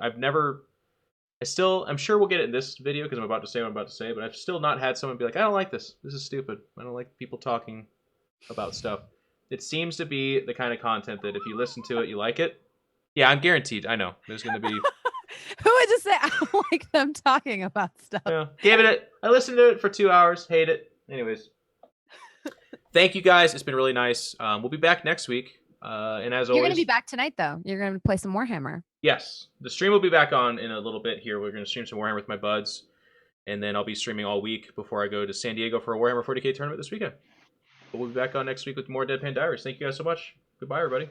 Speaker 1: I'm sure we'll get it in this video because I'm about to say what I'm about to say, but I've still not had someone be like, I don't like this. This is stupid. I don't like people talking about stuff. It seems to be the kind of content that if you listen to it, you like it. Yeah, I'm guaranteed. I know. There's going to be...
Speaker 2: Who would just say, I don't like them talking about stuff?
Speaker 1: Yeah, I listened to it for 2 hours. Hate it. Anyways. Thank you, guys. It's been really nice. We'll be back next week. And as always...
Speaker 2: You're going to be back tonight, though. You're going to play some Warhammer.
Speaker 1: Yes. The stream will be back on in a little bit here. We're going to stream some Warhammer with my buds. and then I'll be streaming all week before I go to San Diego for a Warhammer 40k tournament this weekend. But we'll be back on next week with more Deadpan Diaries. Thank you guys so much. Goodbye, everybody.